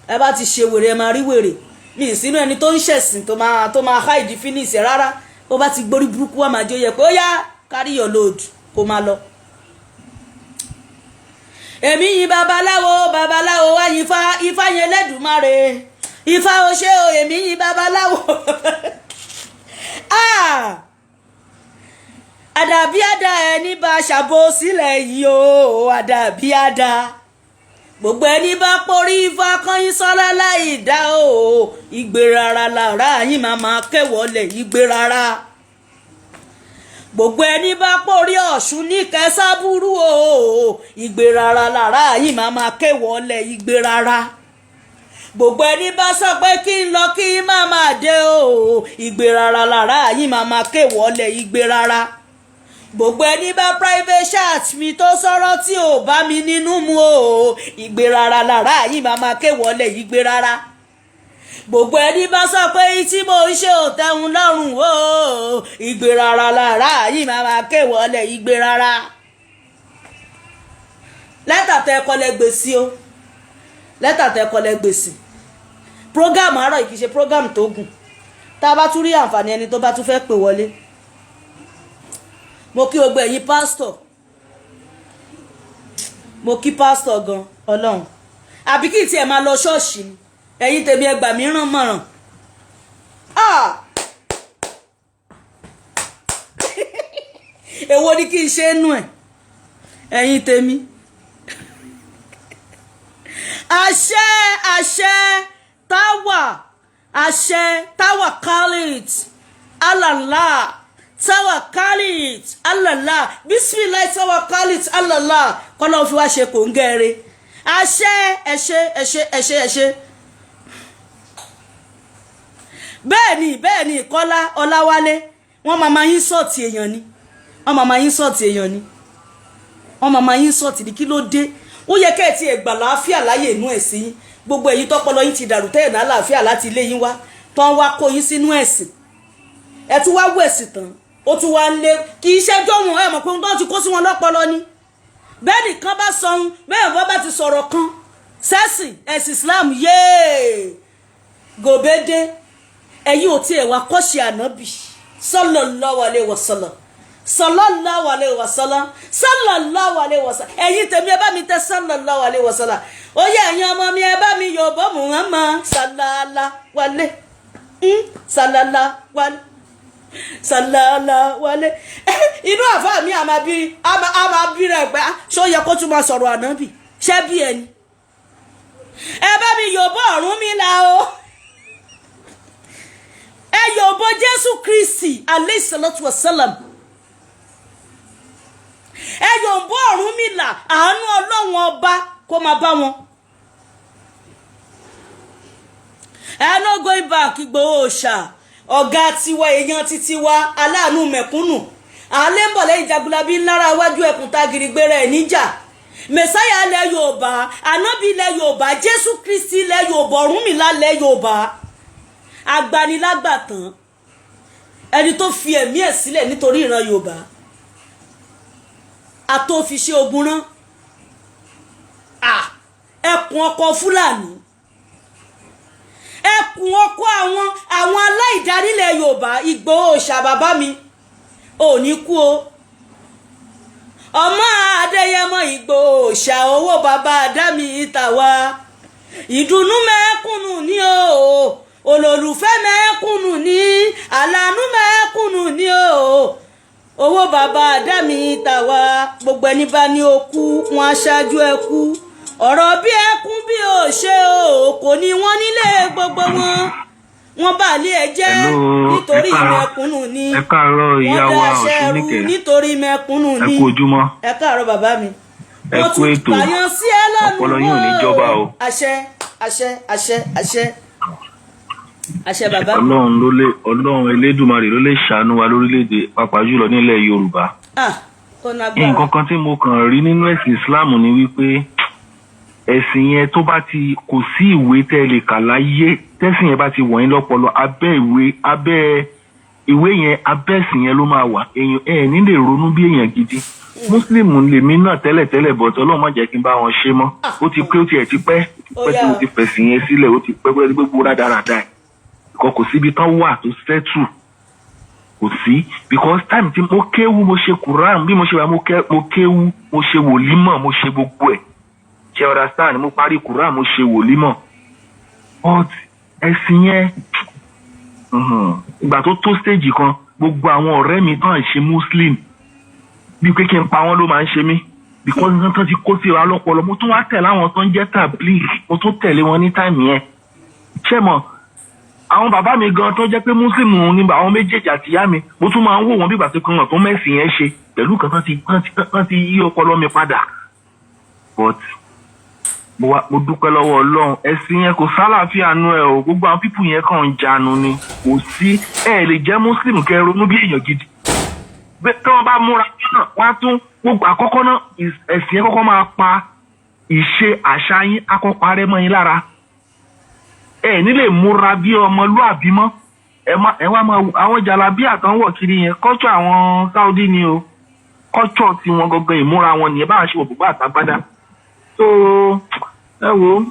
ẹ bá ti ṣe wèrè ẹ máa rí wèrè mi ì sínú ẹni tó ń ṣẹ̀sìn tó máa hide finish rárá ó bá ti gbórí burúkú wà máa jó yẹ pé ó yá carry your load kó máa lọ. èmi yin babaláwo wá ifá yẹn lẹ́dùnmáre ifá o ṣé o èmi yin babaláwo àdàbí àdá ẹni bá ṣàbò sílẹ̀ yìí o àdàbí àdá gbogbo ẹni bá porí Fákànyìn sọ́lá láì dá o ìgbérara lára yín máa kẹwọ́lẹ̀ ìgbérara gbogbo ẹni bá porí Ọ̀ṣun ní kẹsàbúrú o ìgbérara lára yín máa kẹwọ́lẹ̀ ìgbérara gbogbo ẹni bá sọ pé kí n lọ kí n máa dé o ìgbérara lára yín máa kẹwọ́lẹ̀ ìgbérara gbogbo ẹni bá private chat mi tó sọ̀rọ̀ tí ò bá mi nínú mu o ìgbérara lára yìí máa kéwọlé ìgbérara gbogbo ẹni bá sọ pé tí mo ń ṣe òtẹ̀hún lọ́rùn o ìgbérara lára yìí máa kéwọlé ìgbérara lẹ́tà tẹ kọlẹ̀ gbèsè o lẹ́tà tẹ kọlẹ̀ gbèsè program àárọ̀ yìí kì í ṣe program tó gùn tá a bá tún rí àǹfààní ẹni tó bá tún fẹ́ pè wọlé mo kí gbogbo ẹ̀yin pásítọ̀ mo kí pásítọ̀ gan Ọlọ́run àbí kí tiẹ̀ máa lọ ṣọ́ọ̀ṣì ni ẹ̀yin tèmi ẹgbà mi ràn mọ̀ràn èwo ni kí n ṣe nú ẹ̀ ẹ̀yin tèmi àṣẹ táwà khalid alala tawakalit alala bismillah tawakalit alala kọ́lọ́ fi wá ṣe kò ń gẹ́rẹ́ ẹṣẹ́ bẹ́ẹ̀ ni Kọ́lá Ọláwálé wọ́n máa yín sọ̀tì èèyàn ni wọ́n máa yín sọ̀tì ní kí ló dé ó yẹ kẹ́ ẹ̀ tí ẹ̀ gbà láàfíà láyè inú ẹ̀sìn yín gbogbo èyí tọ́pọlọ yín ti dàrú tẹ́ẹ̀ náà láàfíà láti ilé yín wá tán wá kó yín sínú ẹ̀sìn ẹ̀ tún wá wọ̀ ẹ̀sìn tán ó tún wá ń lé kì í ṣẹ́jọ́ wọn ẹ̀ mọ̀ pé wọ́n ti kó sí wọn lọ́pọlọ ni bẹ́ẹ̀ nìkan bá sọ ohun bẹ́ẹ̀ wọ́n bá ti sọ̀rọ̀ kan sẹ́sìn ẹ̀sìn Islam yéé gòbédé ẹ̀yin ò tiẹ̀ wá kọ́ṣe ànábì sallallahu alaihi wasallam sallallahu alaihi wasallam sallallahu alaihi wasallam ẹ̀yin tèmi ẹ bá mi tẹ sallallahu alaihi wasallam ó yẹ ẹ̀yin ọmọ mi ẹ bá mi yòòbó Muhammad sallallahu alaihi inú àfá mi a máa bí rẹ̀ pé ṣó yẹ kó tún máa sọ̀rọ̀ ànábì ṣẹ́ bí ẹni ẹ bá mi yòòbó Ọ̀rúnmìlà o ẹ yòòbó Jésù Kristi alayhi salatu wasalam ẹ yòòbó Ọ̀rúnmìlà àánú Ọlọ́run ọba kó máa bá wọn ẹ no going back Ìgbòho ṣá ọ̀gá tiwa èèyàn títí wa aláàánú mẹ̀kúnnù alẹ́ ń bọ̀ lẹ́yìn Jagunlabi ńlára iwájú ẹkùn tagiri gbéra ẹ̀ níjà mẹ̀sáyà ilẹ̀ Yorùbá ànábì ilẹ̀ Yorùbá Jésù Kristi ilẹ̀ Yorùbá Ọ̀rúnmìlà ilẹ̀ Yorùbá agbanilágbàtàn ẹni tó fi ẹ̀mí ẹ̀ sílẹ̀ nítorí ìran Yorùbá àtòfiṣẹ́ ogun rán ẹkùn ọkọ̀ Fúlàní ẹkùn ọkọ̀ àwọn aláìdarílẹ̀ Yorùbá Ìgbòho òòṣà bàbá mi ò ní kú o ọmọ Adéyẹmọ Ìgbòho òòṣà owó bàbá Adámi ìtàwá ìdùnnú mẹ́kúnnù ní o olólùfẹ́ mẹ́kúnnù ní àlànú mẹ́kúnnù ní o owó bàbá Adámi ìtàwá gbogbo ẹni bá ní okú wọn aṣáájú ẹkú ọ̀rọ̀ bí ẹkún bí ò ṣe o kò ní wọ́n nílé gbogbo wọn bá lé ẹ jẹ́ nítorí mẹ́kúnnù ní ẹ káàárọ̀ ìyá wa Ọ̀ṣuníkẹ́ nítorí mẹ́kúnnù ní ẹ kú ojúmọ́ ẹ káàárọ̀ bàbá mi ẹ kú ètò ọpọlọ yín ò ní jọba o àṣẹ àṣẹ àṣẹ àṣẹ àṣẹ bàbá mi. Ọlọ́run Elédùmarè ló lè ṣàánú wa lórílẹ̀‐èdè pàápàá jùlọ nílẹ̀ Yorùbá. Nǹkan kan tí mo kàn rí nínú ẹ̀sìn Islam ni wípé ẹ̀sìn yẹn tó bá ti kò sí ìwé tẹ́ lè kà láyé tẹ́sìn yẹn bá ti wọ̀nyí lọ́pọlọ abẹ́ ìwé yẹn abẹ́ ẹ̀sìn yẹn ló máa wà èèyàn ní lè ronú bí èèyàn gidi. Muslim lèmi náà tẹ́lẹ̀tẹ́lẹ̀ bọ̀tọ̀ Ọlọ́run má jẹ́ kí n bá wọn ṣe mọ́ ó ti pé ó tiẹ̀ ti pẹ́ tí mo ti fẹ̀sìn yẹn sílẹ̀ ó ti pẹ́ gbogbo rádaràda ẹ̀ kò síbi tán wà tó sẹ́tù kò sí because time tí mo kéwú mo ṣe Quran bí mo ṣe wà mo kéwú mo ṣe wòlímọ̀ mo ṣe gbogbo ẹ̀ ṣe understand mo parí Quran mo ṣe wòlímọ̀ but ẹ̀sìn yẹn ìgbà tó stage kan gbogbo àwọn ọ̀rẹ́ mi tán ṣe Muslim bí pé kí n pa wọ́n ló máa ń ṣe mí because nǹkan ti kó sí wa lọ́pọlọ mo tún wá tẹ̀lé àwọn tó ń jẹ́ tabligh mo tún tẹ̀lé wọn ní time yẹn ṣé mọ̀ àwọn bàbá mi gan tó jẹ́ pé Muslim ní àwọn méjèèjì àti ìyá mi mo tún máa ń wò wọ́n bí ìgbà tó kàn tó mẹ́sìn yẹn ṣe pẹ̀lú kan tán ti yí ọpọlọ mi padà but mo dúpẹ́ lọ́wọ́ Ọlọ́run ẹ̀sìn yẹn kò sálàáfíà nú ẹ o gbogbo àwọn pípù yẹn kàn ń janu ni kò sí ẹ lè jẹ́ Muslim kẹ́ ronú bí èèyàn gidi tí wọ́n bá múra náà wọ́n á tún gbogbo àkọ́kọ́ náà ẹ̀sìn yẹn kọ́kọ́ máa pa ìṣe àṣà yín akọ́pa rẹ́ mọ́ yín lára ẹ ní lè múra bí ọmọlúàbí mọ́ ẹ wá máa àwọn jàlábí àtàwọn kiri yẹn kọ́ṣọ́ àwọn Saudi ni o kọ́ṣọ́ tí wọ́n gangan ìmúra wọn nìyẹn báwọn ṣe wọ̀ bùbá àtàgbádá so ẹ wo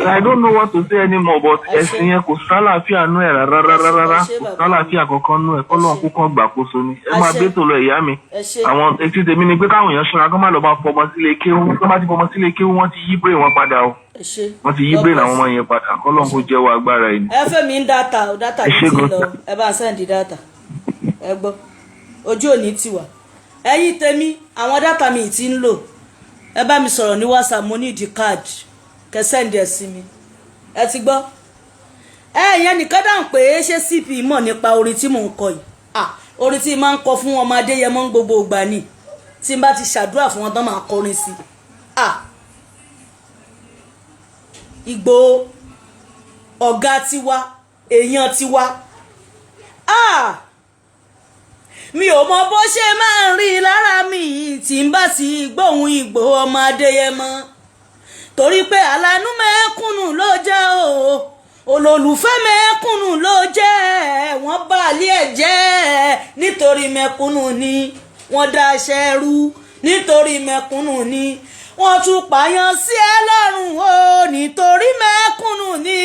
I don't know what to say anymore but ẹ̀sìn yẹn kò sálàáfíà nú ẹ̀ rárá kò sálàáfíà kankan nú ẹ̀ kọ́lọ́n kó kàn gbàkóso ni ẹ máa gbé tó lọ ìyá mi àwọn etí tèmi ni pé káwọn èèyàn ṣọ́ra kó má lọ bá fọmọ sílé kéwú tó bá ti fọmọ sílé kéwú wọ́n ti yí brain wọn padà o wọ́n ti yí brain àwọn ọmọ yẹn padà kọ́lọ́n kó jẹ́wọ́ agbára yìí. ẹ fẹ́ mi ń dátà mi ti lọ ẹ bá sẹ́ǹdì dátà ẹ gbọ́ ojú òní tiwa ẹ̀yin tèmi àwọn dátà mi ti ń lò ẹ bá mi sọ̀rọ̀ ní WhatsApp mo ní ìdí káàdì kẹsẹ́ǹdì ẹ̀ sí mi ẹ ti gbọ́ ìyẹn nìkan dáhùn pé ṣé CP mọ̀ nípa orin tí mò ń kọ yìí orin tí máa ń kọ fún ọmọ Adéyẹmọ gbogbo ìgbà ni tí n bá ti ṣàdúrà fún wọn tán máa kọrin sí Ìgbòho ọ̀gá tiwa èèyàn tiwa mi ò mọ bó ṣe máa ń rí lára mi tí n bá sì gbóhùn Ìgbòho ọmọ Adéyẹmọ torí pé àlànú mẹ́kúnnù ló jẹ́ o olólùfẹ́ mẹ́kúnnù ló jẹ́ wọ́n bá ilé ẹ̀ jẹ́ nítorí mẹ́kúnnù ni wọ́n dáṣẹ́ rú nítorí mẹ́kúnnù ni wọ́n tún pààyàn sí ẹ lọ́rùn o nítorí mẹ́kúnnù ni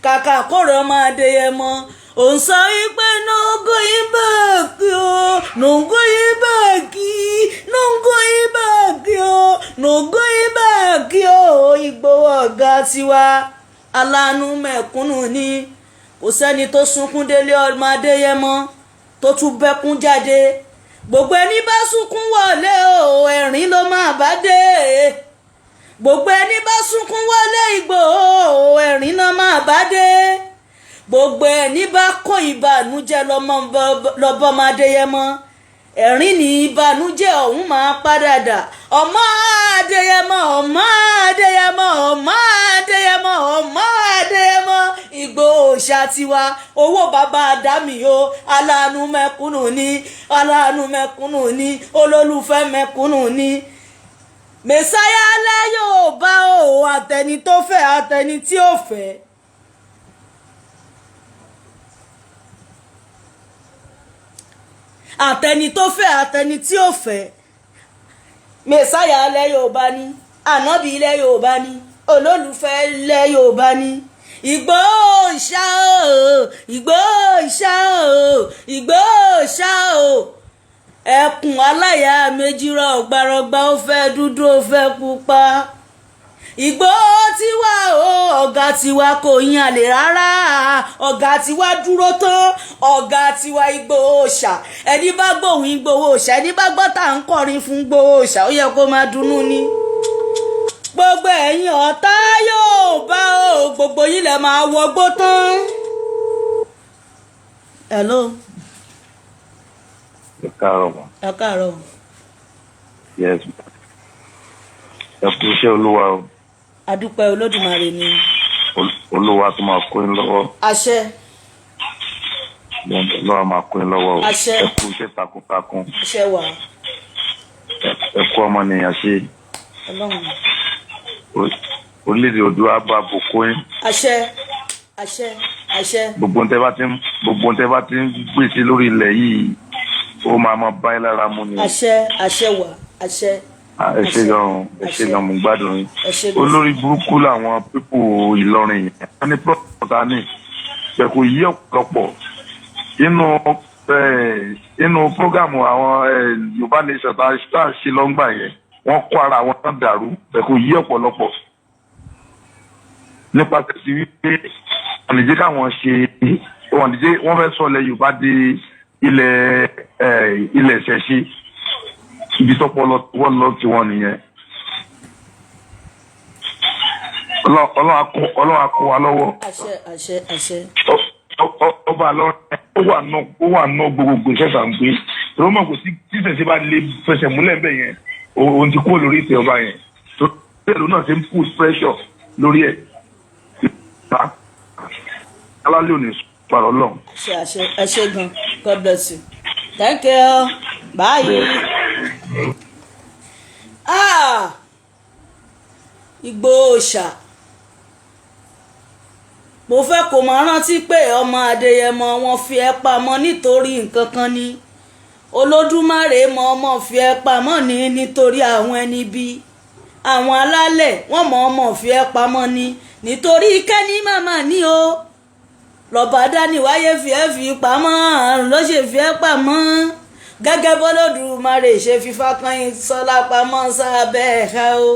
kàkà kórè ọmọ Adéyẹmọ ò ń sọ wípé nongo ibàkí o nongo ibàkí nongo ibàkí o nongo ibàkí o Ìgbòho ọ̀gá tiwa aláàánú mẹ̀kúnnù ni kò sẹ́ni tó sunkún délé ọmọ Adéyẹmọ tó tún bẹ́kún jáde gbogbo ẹni bá sunkún wọlé o ẹ̀rín ló máa bá dé gbogbo ẹni bá sunkún wọlé Ìgbòho ẹ̀rín ló máa bá dé gbogbo ẹni bá kó ìbànújẹ́ lọ́bọ̀mọ Adéyẹmọ ẹ̀rín ní ìbànújẹ́ ọ̀hún máa padà dà ọmọ Adéyẹmọ ọmọ Adéyẹmọ ọmọ Adéyẹmọ ọmọ Adéyẹmọ Ìgbòho tiwa owó bàbá àdámì o aláàánú mẹ̀kúnnù ní olólùfẹ́ mẹ̀kúnnù ní mẹsáyà ilẹ̀ Yorùbá o àtẹni tó fẹ́ àtẹni tí ò fẹ́. àtẹni tó fẹ́ àtẹni tí ò fẹ́ mẹsáyà ilẹ̀ Yorùbá ní ànábì ilẹ̀ Yorùbá ní olólùfẹ́ ilẹ̀ Yorùbá ní Ìgbòho o ẹkùn aláya méjì rọgbàrọgbà ó fẹ́ dúdú ó fẹ́ pupa Ìgbòho tiwa o ọ̀gá tiwa kò yan àlè rárá ọ̀gá tiwa dúró tán ọ̀gá tiwa Ìgbòho ẹni bá gbóhùn Ìgbòho ẹni bá gbọ́ tá à ń kọrin fún Ìgbòho ó yẹ kó máa dunnú ni gbogbo ẹ̀yin ọ̀tá Yorùbá o gbogbo yín lẹ máa wọgbó tán. hello. ẹ káàárọ̀ mọ́. ẹ káàárọ̀. yes ẹ kú iṣẹ́ olúwa o. adúpẹ́ olódùmarè ni. olúwa tó máa kó yín lọ́wọ́. àṣẹ. olúwa máa kó yín lọ́wọ́ o. àṣẹ. ẹ kú iṣẹ́ takuntakun. àṣẹ wà. ẹ kú ọmọnìyàn ṣe. ọlọ́run. orílẹ̀-èdè Oòduà bá bòkó yín. àṣẹ gbogbo ń tẹ́ bá ti ń gbèsè lórí ilẹ̀ yìí ó máa mọ báyìí lára mu ni. àṣẹ wà àṣẹ. ẹ ṣe gan mo gbádùn yín. olórí burúkú làwọn pípò Ìlọrin yẹn wọ́n ní pọ́ọ̀tà ní pẹ̀kú yí ọ̀pọ̀lọpọ̀ inú prógámù àwọn Yorùbá nation tá a ṣe lọ́ngbà yẹn wọ́n kó ara wọn náà dàrú pẹ̀kú yí ọ̀pọ̀lọpọ̀ nípasẹ̀ sí wípé wọ́n lè jẹ́ káwọn ṣe wọ́n fẹ́ sọ ilẹ̀ Yorùbá di ilẹ̀ ìṣẹ̀ṣe ibi tọ́pọ̀ wọ́n lọ tí wọ́n nìyẹn. Ọlọ́run á kó wa lọ́wọ́. àṣẹ. ọba lọ́rẹ́ ó wà ná gbogbo ìṣẹ̀ṣà ń gbé ìrọ́ mọ̀ kò sí tí ìṣẹ̀ṣe bá lè fẹsẹ̀ múlẹ̀ bẹ́ẹ̀ yẹn òun ti kúrò lórí ìtẹ̀ ọba yẹn tó tẹ̀lé náà ṣe ń put pressure lórí ẹ̀. alálẹ́ òní pàrọ̀ lọ. àṣẹ gan. God bless you. Thank you. Bye. Ìgbòho mo fẹ́ kó máa rántí pé ọmọ Adéyẹmọ wọn fi ẹ́ pamọ́ nítorí nǹkan kan ni Olódùmarè mọ ọmọ fi ẹ́ pamọ́ ní nítorí àwọn ẹni bí àwọn alálẹ̀ wọ́n mọ ọmọ fi ẹ́ pamọ́ ní nítorí kẹ́ni màmá ní o lọ́ba dání wáyé fi ẹ́ fi pamọ́ àrùn ló ṣe fi ẹ́ pamọ́ gẹ́gẹ́ bọ́lódùmarè ṣe fi Fákànyìn Sọlá pamọ́ sábẹ́ ẹ̀ka o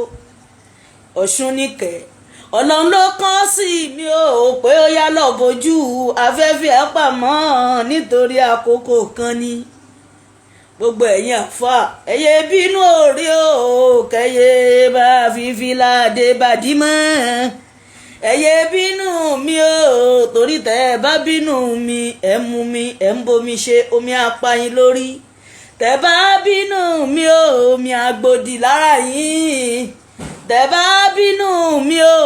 Ọ̀ṣun níkẹ́ Ọlọ́run ló kàn sí mi ò pé ó yá lọ bójú afẹ́fẹ́ ẹ̀ pamọ́ nítorí àkókò kan ni gbogbo ẹ̀yin àfa ẹ̀yẹ bínú orí o kẹ́yẹ bá fífi láde bàdí mọ́ ẹ̀yẹ bínú mi o torí tẹ́ ẹ bá bínú mi ẹ̀ mú mi ẹ̀ ń bomi ṣe omi apáyín lórí tẹ́ bá bínú mi o omi àgbòdì lára yín tẹ́ bá bínú mi o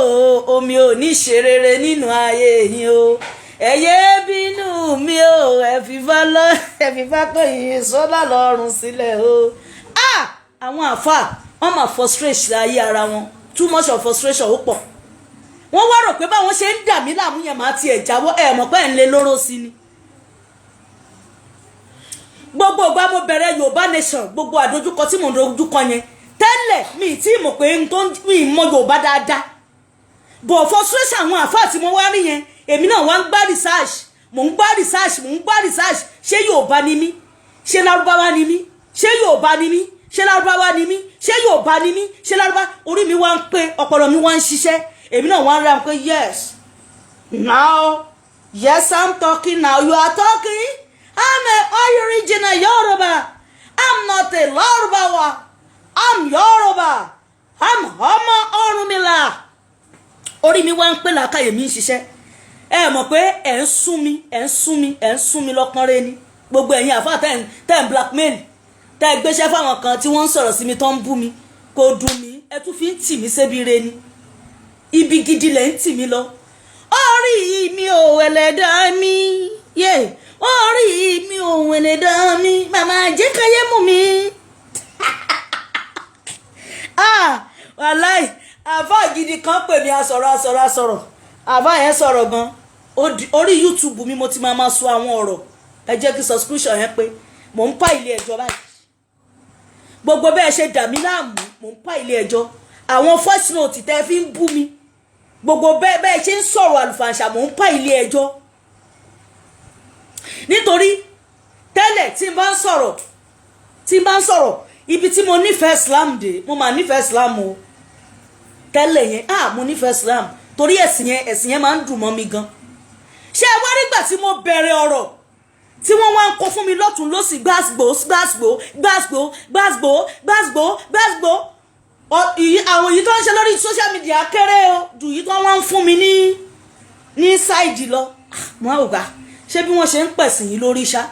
omi ò ní ṣe rere nínú ayé yín o ẹ̀yẹ bínú mi o ẹ fi Fákànyìn Sọlá lọ́rùn sílẹ̀ o. àwọn àfa wọn máa frustrate ayé ara wọn too much of frustration ó pọ̀ wọ́n wá rò pé báwọn ṣe ń dà mí láàmú yẹn máa tiẹ̀ jáwọ́ mọ̀ pé ẹ̀ ń lé lóró sí ni. gbogbo ìgbà mo bẹ̀rẹ̀ Yorùbá nation gbogbo àdójúkọ tí mò ń dojúkọ yẹn tẹ́lẹ̀ mi tí mọ̀ pé mi mọ Yorùbá dáadáa bọ̀ frustration àwọn àfa tí mo wá rí yẹn èmi náà wá ń gbá research mò ń gbá research ṣé Yorùbá ni mí ṣé Lárúbáwá ni mí ṣé Yorùbá ni mí ṣé Lárúbáwá ni mí ṣé Yorùbá ni mí ṣé Lárúbáwá orí mi wá ń pé ọpọlọ mi wá ń ṣiṣẹ́ èmi náà wá ń ra pé yes I'm talking now you are talking I'm a original Yoruba I'm not a Lárúbáwá I'm Yoruba I'm ọmọ Ọ̀rúnmìlà orí mi wá ń pé làákàyè mi ń ṣiṣẹ́ ẹ mọ̀ pé ẹ̀ ń sún mi lọ́kàn rẹ ni gbogbo ẹ̀yin àfáà tẹ́ ń blackmail tẹ́ ẹ gbéṣẹ́ fáwọn kan tí wọ́n ń sọ̀rọ̀ sí mi tó ń bú mi kò dùn mí ẹ tún fi ń tì mí sébi re ni ibi gidi lẹ̀ ń tì mí lọ orí mi ò ẹlẹ́dàá mi yé orí mi ò ẹlẹ́dàá mi màmá jẹ́ káyé mú mi. Wàláì àfà gidi kan pè mí asọ̀rọ̀ àfà yẹn sọ̀rọ̀ gan orí YouTube mi mo ti máa sọ àwọn ọ̀rọ̀ ẹ jẹ́ kí subscription yẹn pé mò ń pa ilé ẹjọ́ báyìí gbogbo bẹ́ẹ̀ ṣe dà mí láàmú mò ń pa ilé ẹjọ́ àwọn voice note tẹ́ fi ń bú mi gbogbo bẹ́ẹ̀ ṣe ń sọ̀rọ̀ àlùfàǹṣà mò ń pa ilé ẹjọ́ nítorí tẹ́lẹ̀ tí n bá ń sọ̀rọ̀ ibi tí mo nífẹ̀ẹ́ Islam dé mo máa nífẹ̀ẹ́ Islam o tẹ́lẹ̀ yẹn mo nífẹ̀ẹ́ Islam torí ẹ̀sìn yẹn máa ń dùn mọ́ mi gan ṣé ẹ wá nígbà tí mo bẹ̀rẹ̀ ọ̀rọ̀ tí wọ́n wá ń kó fún mi lọ́tún lọ́sì gbàsgbò àwọn èyí tó ń ṣe lórí social media kéré o ju èyí tó wọ́n ń fún mi ní ṣáìdì lọ mo á wò ká ṣé bí wọ́n ṣe ń pẹ̀sìn yìí lórí ṣá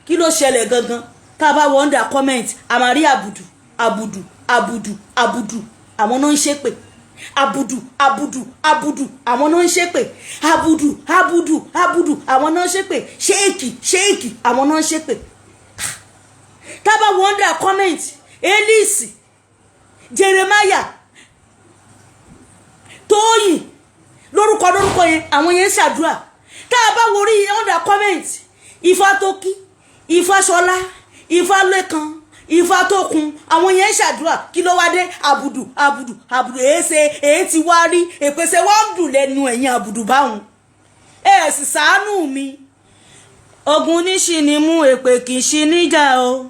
kí ló ṣẹlẹ̀ gangan tá a bá wọ under comment a máa rí àbùdù àwọn náà ń ṣépè abudu àwọn náà ń ṣépè abudu àwọn náà ń ṣépè ṣéèkì àwọn náà ń ṣépè tá a bá wọ under comment Elisi Jeremiah Tóyìn lórúkọ yẹn àwọn yẹn ń ṣàdúrà tá a bá wọrí under comment Ifátókí Ifáṣọlá Ifálékan Ifátókun àwọn yẹn ń ṣàdúrà kí ló wá dé abudu èé ti wá rí èpèsè wọ́n dùn lẹ́nu ẹ̀yìn abudu báwọn sì ṣàánú mi ogun níṣì ni mú èpè kì í ṣi níjà o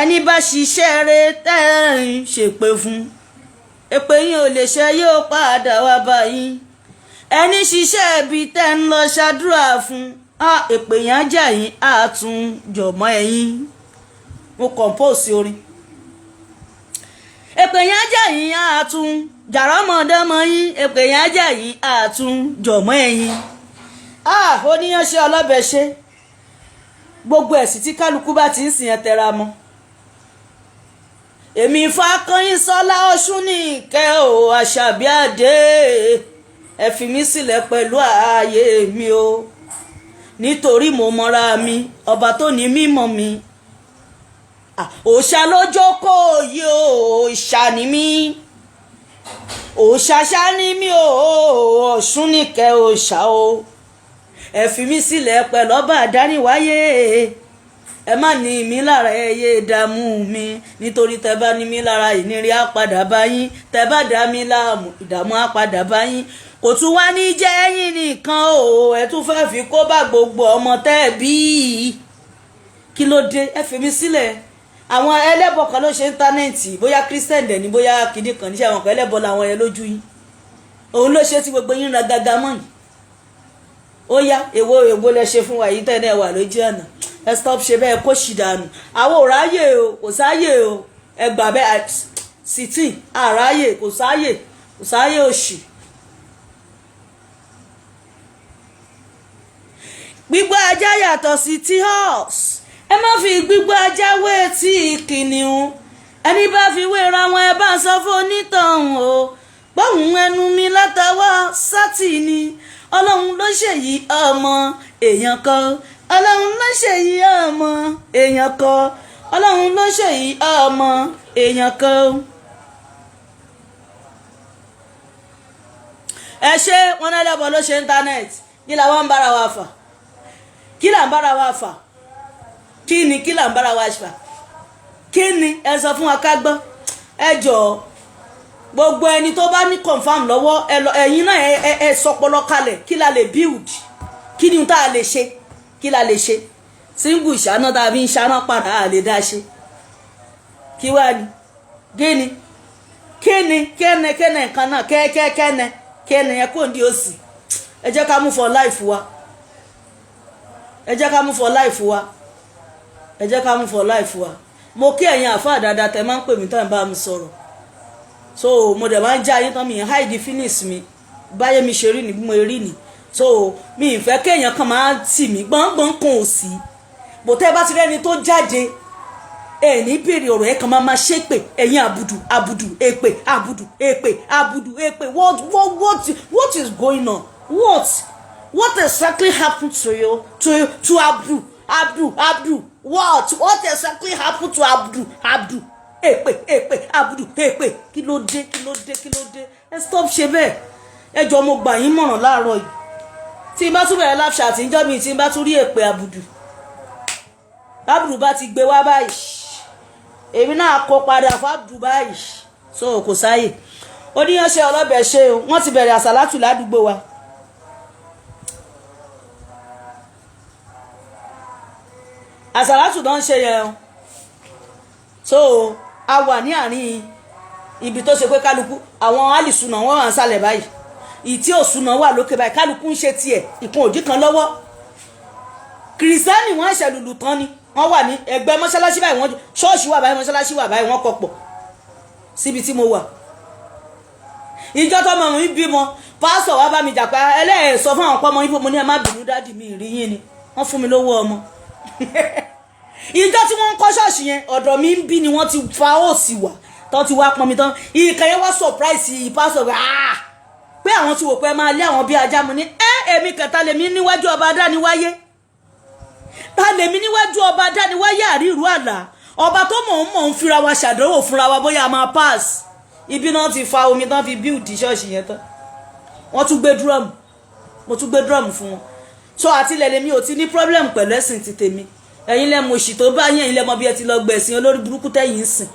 ẹni bá ṣiṣẹ́ rẹ̀ tẹ́ ń ṣèpè fún èpè yín ò lè ṣe yóò padà wá báyìí ẹni ṣiṣẹ́ ibi tẹ́ ń lọ ṣàdúrà fún èpè yẹn á jà yín á tún jọ̀mọ́ ẹ̀yìn mo compose orin èpè yẹn á jà yín á tún jàrámọ̀dọ́mọ yín èpè yẹn á jà yín á tún jọ̀mọ́ ẹ̀yìn oníyanṣẹ́ ọlọ́bẹ̀ ṣe gbogbo ẹ̀sìn tí kálukú bá ti ń sìn ẹ́ tẹra mọ́ èmi Fákànyìn Sọlá Ọ̀ṣun ní ìkẹ́ o Àṣàbí Adé ẹ fi mí sílẹ̀ pẹ̀lú ààyè mi o nítorí mo mọra mi ọba tó ní mímọ́ mi òòṣà lójókòó yìí o òòṣà ni mí òòṣàṣà ni mí o Ọ̀ṣun ní ìkẹ́ òòṣà o ẹ fi mí sílẹ̀ pẹ̀lú ọba àdáníwáyé ẹ má ní mi lára ẹyẹ ìdààmú mi nítorí tẹ bá ní mi lára ìnírí á padà bá yín tẹ bá dá mi láàmú ìdààmú á padà bá yín kò tún wá ní jẹ́ ẹ̀yin nìkan o ẹ tún fẹ́ fi kó bá gbogbo ọmọ tẹ́ ẹ bí kí ló dé ẹ fi mi sílẹ̀ àwọn ẹlẹ́bọ kan ló ṣe íńtánẹ́ẹ̀tì bóyá Christian dẹ̀ ní bóyá kìdí kan níṣẹ́ àwọn kan ẹlẹ́bọ làwọn yẹn lójú yín òun ló ṣe tí gbogbo yín ra gàgà mọ́ yìí ó yá èwo lẹ ṣe fún wa yìí tẹ́lẹ̀ wà lójú ọ̀nà ẹ stop ṣe bẹ́ẹ̀ kó ṣì dànù àwọn ò ráyè o kò sáyè o ẹ gbà bẹ́ẹ̀ sìtì àráyè kò sáyè òṣì. gbígbọ́ ajá yàtọ̀ sí ti horse ẹ má fi gbígbọ́ ajá wé tí kìnìún ẹni bá fi wéra wọn ẹ bá sọ fún onítọ̀hún o gbóhùn ẹnu mi látọwọ́ sátì ni ọlọ́run ló ṣèyí ọmọ èèyàn kan ọlọ́run ló ṣèyí ọmọ èèyàn kan ọlọ́run ló ṣèyí ọmọ èèyàn kan. ẹ ṣe wọn náà lẹ́bọ̀ ló ṣe íńtánẹ́ẹ̀tì kí làwọn ń bára wa fà kí là ń bára wa fà kí là ń bára wa fà kí ni ẹ sọ fún wa ká gbọ́ ẹ jọ̀ọ́ gbogbo ẹni tó bá ní confam lọ́wọ́ ẹ̀yin náà ẹ sọpọlọ kalẹ̀ kí la lè build kí ni tá a lè ṣe kí la lè ṣe single ìṣáná tá a fi ń ṣáná padà a lè dá ṣe kí wá ní gíní kẹ́nẹ kan náà kẹ́nẹ yẹn kò ní òsì ẹ jẹ́ ká mú for life wa ẹ jẹ́ ká mú for life wa ẹ jẹ́ ká mú for life wa mo kí ẹ̀yin àfáà dáadáa tẹ máa ń pè mí tán bá mi sọ̀rọ̀ so mo dẹ̀ máa ń já yín tán mi hide feelings mi báyé mi ṣe rí ni bí mo rí ni so mi ìfẹ́ kéèyàn kan máa tì mí gbọ́ngbọ́n kan ò sí bó tẹ́ bá ti rẹ́ni tó jáde ní bèrè ọ̀rọ̀ ẹ̀ kan máa ṣépè ẹ̀yin àbùdù èpè àbùdù èpè what is going on What exactly happened to you? To Abdul? What exactly happened to Abdul? Èpè, Abdul, èpè. Kí ló dé? Ẹ stop ṣe bẹ́ẹ̀. Ẹ jọ̀ọ́ mo gbà yín mọ̀ràn láàárọ̀ yìí. Tí n bá tún bẹ̀rẹ̀ láfṣà tí ń jọ́ mi tí n bá tún rí èpè Abdul bá ti gbé wá báyìí. Èmi náà kó padà fún Abdul báyìí. So kò sáyè. Oníyanṣẹ́ ọlọ́bẹ̀ ṣe o. Wọ́n ti bẹ̀rẹ̀ àsàlátù ládùúgbò wa. Àsàlátù tó ń ṣe yẹn o. So a wà ní àárín ibi tó ṣe pé kálukú àwọn alìsùnà wọn wà ń sálẹ̀ báyìí. Ìtí òsùnà wà lókè báyìí kálukú ń ṣe tiẹ̀ ìkun òdì kan lọ́wọ́. Kìrìsìtẹ́nì wọ́n ṣẹ̀ lùlù tán ni wọ́n wà ní ẹgbẹ́ mọ́ṣáláṣí báyìí wọ́n ṣọ́ọ̀ṣì wà báyìí mọ́ṣáláṣí wà báyìí wọ́n kọpọ̀ síbi tí mo wà. Ìjọ tó mọ̀ mí bímọ pásọ̀ wá bá mi jà pé ẹlẹ́ẹ̀ sọ fún àwọn ọmọ yín fún mo ní ẹ má bínú dádì mi rí yín ni wọ́n fún mi lówó ọmọ. Ìjọ tí wọ́n ń kọ́ ṣọ́ọ̀ṣì yẹn ọ̀dọ̀ mi ń bí ni wọ́n ti fa òsì wà tó ti wá pọn mi tán ìkẹyẹ wá surprise pásọ̀ pé àwọn ti wò pé máa lé àwọn bí ajá mu ní èmi kẹta lèmi níwájú ọba dániwáyé ta lèmi níwájú ọba dániwáyé àríru àlà ọba tó mọ̀ ń fira wa ṣàdánwò fúnra wa bóyá a máa pass ibi náà ti fa omi tán fi build ṣọ́ọ̀ṣì yẹn tán wọ́n tún gbé drum mo tún gbé drum fún wọn so àtìlẹ̀ lèmi ò ti ní problem pẹ̀lú ẹ̀sìn ti tèmi ẹ̀yin lẹ́mu òṣì tó bá yẹn lẹ́mọ bí ẹ ti lọ gbẹ̀sìn olórí burúkú tẹ̀yìn ń sìn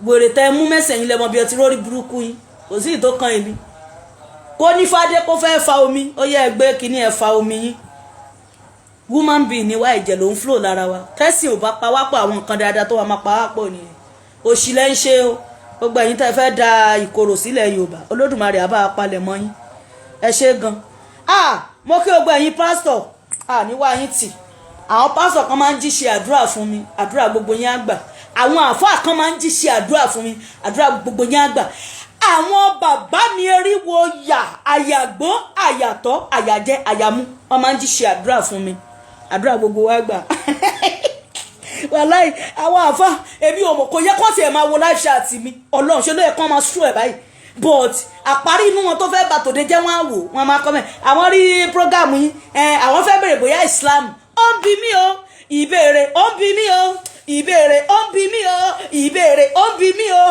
wèrè tẹ mú mẹ́sẹ̀ yín lẹ́mọ bí ẹ ti lórí burúkú yín kò sí ìtó kan èmi kó ní fádé kó fẹ́ fa omi ó yẹ ẹgbẹ́ kínní ẹ̀ fa omi yín woman being ni wá ìjẹ̀ ló ń flow lára wa tẹ́sìn ò bá pa wá pọ̀ àwọn nǹkan dáadáa tó wà máa pa wá pọ̀ nìyẹn òṣì lẹ́ ń ṣe o gbogbo ẹ̀yin tẹ́ fẹ́ da ìkorò sílẹ̀ Yorùbá Olódùmarè àbá apalẹ̀ mọ́ yín ẹ ṣe gan mo kí gbogbo ẹ̀yin pásítọ̀ níwá yín tì àwọn pásítọ̀ kan máa ń jí ṣe àdúrà fún mi àdúrà gbogbo yín á gbà àwọn àfáà kan máa ń jí ṣe àdúrà fún mi àdúrà gbogbo yín á gbà àwọn bàbá mi eriwo yà àyàgbó àyàtọ̀ àyàjẹ àyàmú wọ́n máa ń jí ṣe àdúrà fún mi àdúrà gbogbo wa gbà wàláì àwọn àfáà èmi ò mọ̀ kò yẹ kó tiẹ̀ máa wo live chat mi Ọlọ́run ṣe ló yẹ kó máa sún ẹ̀ báyìí but àparí inú wọn tó fẹ́ bà tòde jẹ́ wọ́n á wò wọ́n máa comment àwọn rí program yín àwọn fẹ́ bèrè bóyá Islam ó ń bi mí o ìbéèrè ó ń bi mí o ìbéèrè ó ń bi mí o ìbéèrè ó ń bi mí o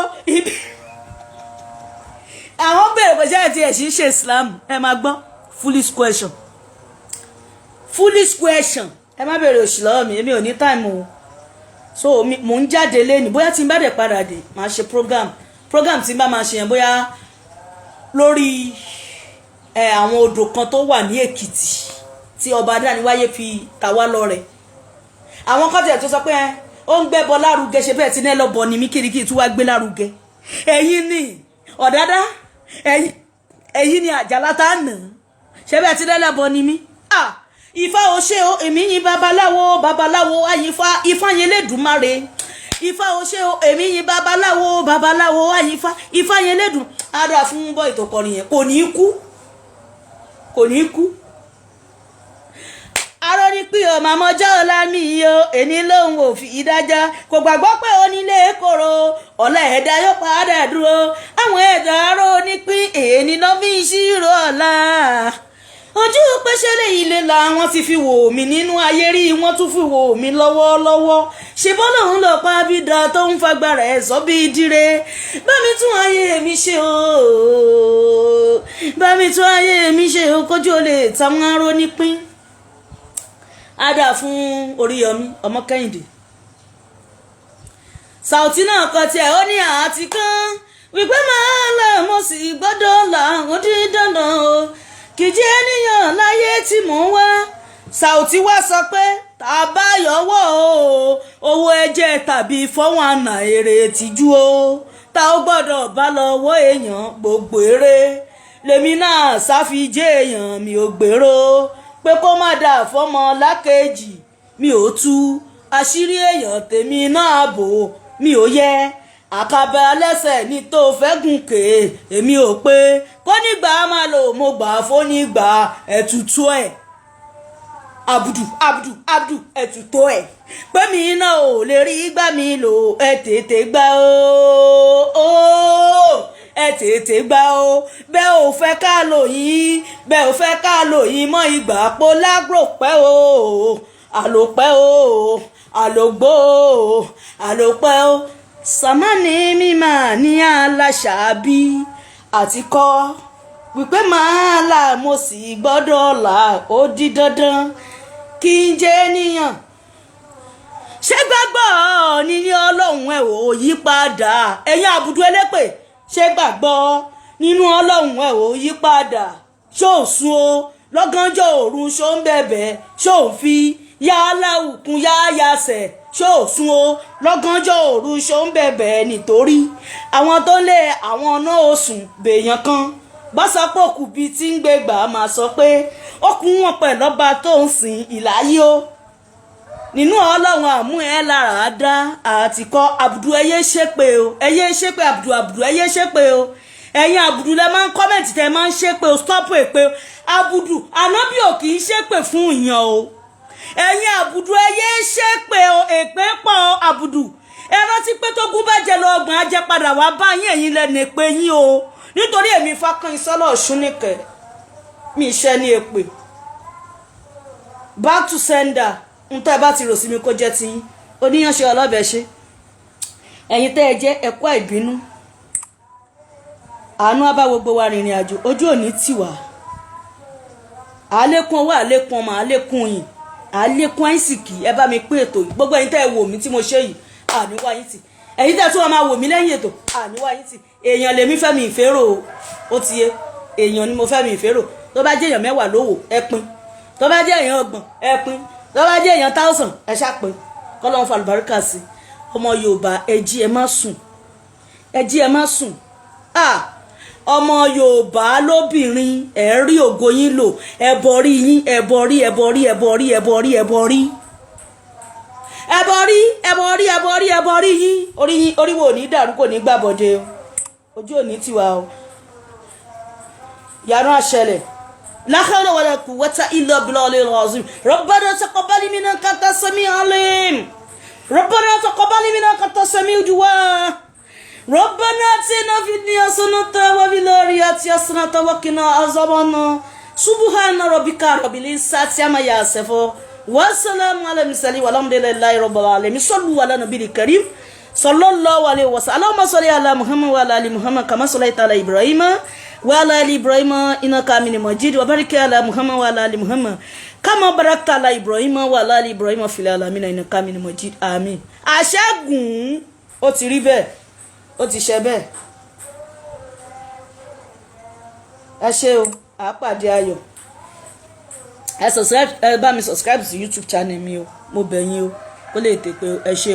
àwọn bèrè bóyá ẹ̀ tí ẹ̀ sì ń ṣe Islam ẹ máa gbọ́ foolish question ẹ má bèrè òṣì lọ́wọ́ mi èmi ò ní time o so mò ń jáde lẹ́nu bóyá tí n bá dẹ̀ padà dé máa ṣe program tí n bá máa ṣe yẹn bóyá lórí àwọn odò kan tó wà ní Èkìtì tí ọba Adániwáyé fi tàwa lọ́rẹ àwọn kan tẹ̀ tó sọ pé ó ń gbẹ́bọ lárugẹ ṣe bẹ́ẹ̀ tí ní ẹlọ́bọ ni mí kirikiri tí wàá gbé lárugẹ ẹ̀yin ni ọ̀dádá ẹ̀yin ni àjàlá tá a nà ṣe bẹ́ẹ̀ tí ní ẹlọ́bọ ni mí Ifá o ṣé o èmi yìn babaláwo àyìnfá Ifá yẹn Elédùmarè Ifá o ṣé o èmi yìn babaláwo àyìnfá Ifá yẹn Elédùn ara fún bọ́ ìtòkọrin yẹn kò ní kú arọ́ ní pé ọmọ àmọ́jọ́ ọ̀la mi o èní lòun ò fi ìdájá kò gbàgbọ́ pé onílé kòrò ọ̀la ẹ̀dá yóò padà dúró àwọn ẹ̀dá arọ́ ní pín èní náà fi ṣírò ọ̀la ojú pẹ́ṣẹ́lẹ̀ ilé làwọn ti fi wò mí nínú ayé rí wọ́n tún fi wò mí lọ́wọ́lọ́wọ́ ṣe bọ́lá òun lọ pa bídà tó ń fagbára ẹ̀ sọ bí dire bá mi tún ayé mi ṣe o kójú ó lè táwọn aró nípín ádà fún Oríyọmí ọmọ Kẹ́hìndé Sàùtì náà kọ tiẹ̀ ó ní àti kan wípé máa lọ mo sì gbọ́dọ̀ làwọn dín dandan o kìjì ènìyàn láyé tí mò ń wá Sàùtì wá sọ pé tàbá yọwọ́ o owó ẹ̀jẹ̀ tàbí fọ́wọ́n àná èrè tìjú o ta ó gbọ́dọ̀ bá lọ́wọ́ èèyàn gbogbo èrè lèmi náà sáfijé èèyàn mi ò gbèrò pé kó má dà fọ́mọ lákejì mi ò tú àṣírí èèyàn tèmi náà bò mi ò yẹ àkàbà lẹ́sẹ̀ ní tó fẹ́ gùn ké èmi ò pé kó nígbà máa lò mo gbà fónígbà ẹ̀tútù ẹ̀ abudu ẹ̀tútù ẹ̀ pé mi náà ò lè rí gbà mí lò ẹ̀ tètè gbà ó ẹ tètè gbà o bẹ́ẹ̀ ò fẹ́ ká lò yín bẹ́ẹ̀ ò fẹ́ ká lò yín mọ́ ìgbà pọ̀ lágbò pẹ́ o àlòpẹ́ o àlògbò o àlòpẹ́ o sàmánì mímà ní aláṣàbí àti kọ́ wípé màá là mo sì gbọ́dọ̀ là ó di dandan kí n jẹ́ ènìyàn ṣé gbàgbọ́ nínú ọlọ́run ẹ̀ ò yí padà ẹ̀yin àbùdó elépè ṣé gbàgbọ́ nínú ọlọ́run ẹ̀ ò yí padà ṣó sùn o lọ́gànjọ́ òru ṣó ń bẹ̀bẹ̀ ṣó ń fi yálà òkun yáyàsẹ̀ ṣó sùn o lọ́gànjọ́ òru ṣó ń bẹ̀bẹ̀ nítorí àwọn tó lé àwọn náà ó sùn bèèyàn kan gbọ́sọ̀pọ̀ kù bíi tí ń gbégbà máa sọ pé ó kún wọn pẹ̀lú ọba tó ń sìn ìláyé o nínú ọlọ́run àmú ẹ lára dá àtìkọ́ àbùdù ẹyẹ ṣépè o ẹyẹ ṣépè àbùdù ẹyẹ ṣépè o ẹ̀yin àbùdù lẹ máa ń kọ́mẹ̀ntì tẹ máa ń ṣépè o stop èpè o àbùdù ànábì ò kì í ṣépè fún ìyàn o ẹ̀yin àbùdù ẹyẹ ṣépè o èpè pọ̀ àbùdù ẹ rántí pé tó gún bá jẹ lọ ọgbọ̀n ajẹ́ padà wá bá yín ẹ̀yin lẹ́nu èpè yín o nítorí èmi Fákànyìn ìsọ́lọ̀ ọ̀ṣun nìkẹ́ mi iṣẹ́ ní èpè back to sender ń tẹ́ bá ti rò sí mi kó jẹ́ ti oníyanṣe ọlọ́bẹ̀ ṣe ẹ̀yin tẹ́ ẹ jẹ́ ẹ̀kọ́ ìbínú àánú á bá gbogbo wa rìnrìn àjò ojú òní tì wá àlékún owó àlékún ọmọ àlékún yìí àlékún àìsìkì ẹ bá mi pín ètò yìí gbogbo ẹ̀yin tẹ́ ẹ wò mí tí mo ṣe yìí àníwá yín tì ẹ̀yin tẹ́ ẹ tún wọn máa wò mí lẹ́yìn ètò àníwá yín tì èèyàn lèmi fẹ́ mi ìférò ó ti yé èèyàn ni mo fẹ́ mi ìférò tó bá jẹ́ èèyàn 10 lówó ẹ pín tó bá jẹ́ èèyàn 30 ẹ pín tó bá jẹ́ èèyàn 1000 ẹ ṣàpín kọ́lọ́run fàlùbáríkà sí ọmọ Yorùbá ẹ jí ẹ má sùn ẹ jí ẹ má sùn ọmọ Yorùbá lóbìnrin ẹ rí ògo yín lò ẹ bọrí yín ẹ bọrí ẹ bọrí ẹ bọrí ẹ bọrí ẹ bọrí ẹ bọrí ẹ bọrí ẹ bọrí ẹ bọrí yín orí wo ò ní dàrú kò ní gbàbọdé o ojú ò ní tiwa o yàrá àṣẹlẹ̀ لا حول ولا قوة إلا بالله العظيم ربنا تقبل منك أنت السميع العليم ربنا تقبل منك أنت السميع الدعاء ربنا آتنا في الدنيا حسنة وفي الآخرة حسنة وقنا عذاب النار سبحان ربك رب العزة عما يصفون والسلام على المرسلين والحمد لله رب العالمين صلوا على النبي الكريم صلى الله عليه وسلم اللهم صل على محمد وعلى آل محمد كما صليت على إبراهيم وعلى آل إبراهيم إنك حميد مجيد وبارك على محمد وعلى آل محمد كما باركت على إبراهيم وعلى آل إبراهيم في العالمين إنك حميد مجيد آمين àṣẹ́gun ó ti rí bẹ́ẹ̀ ó ti ṣe bẹ́ẹ̀ ẹ ṣé o àpàdé ayọ̀ ẹ bá mi subscribe sí YouTube channel mi o mo bẹ̀ yín o kó lè tètè ẹ ṣé o.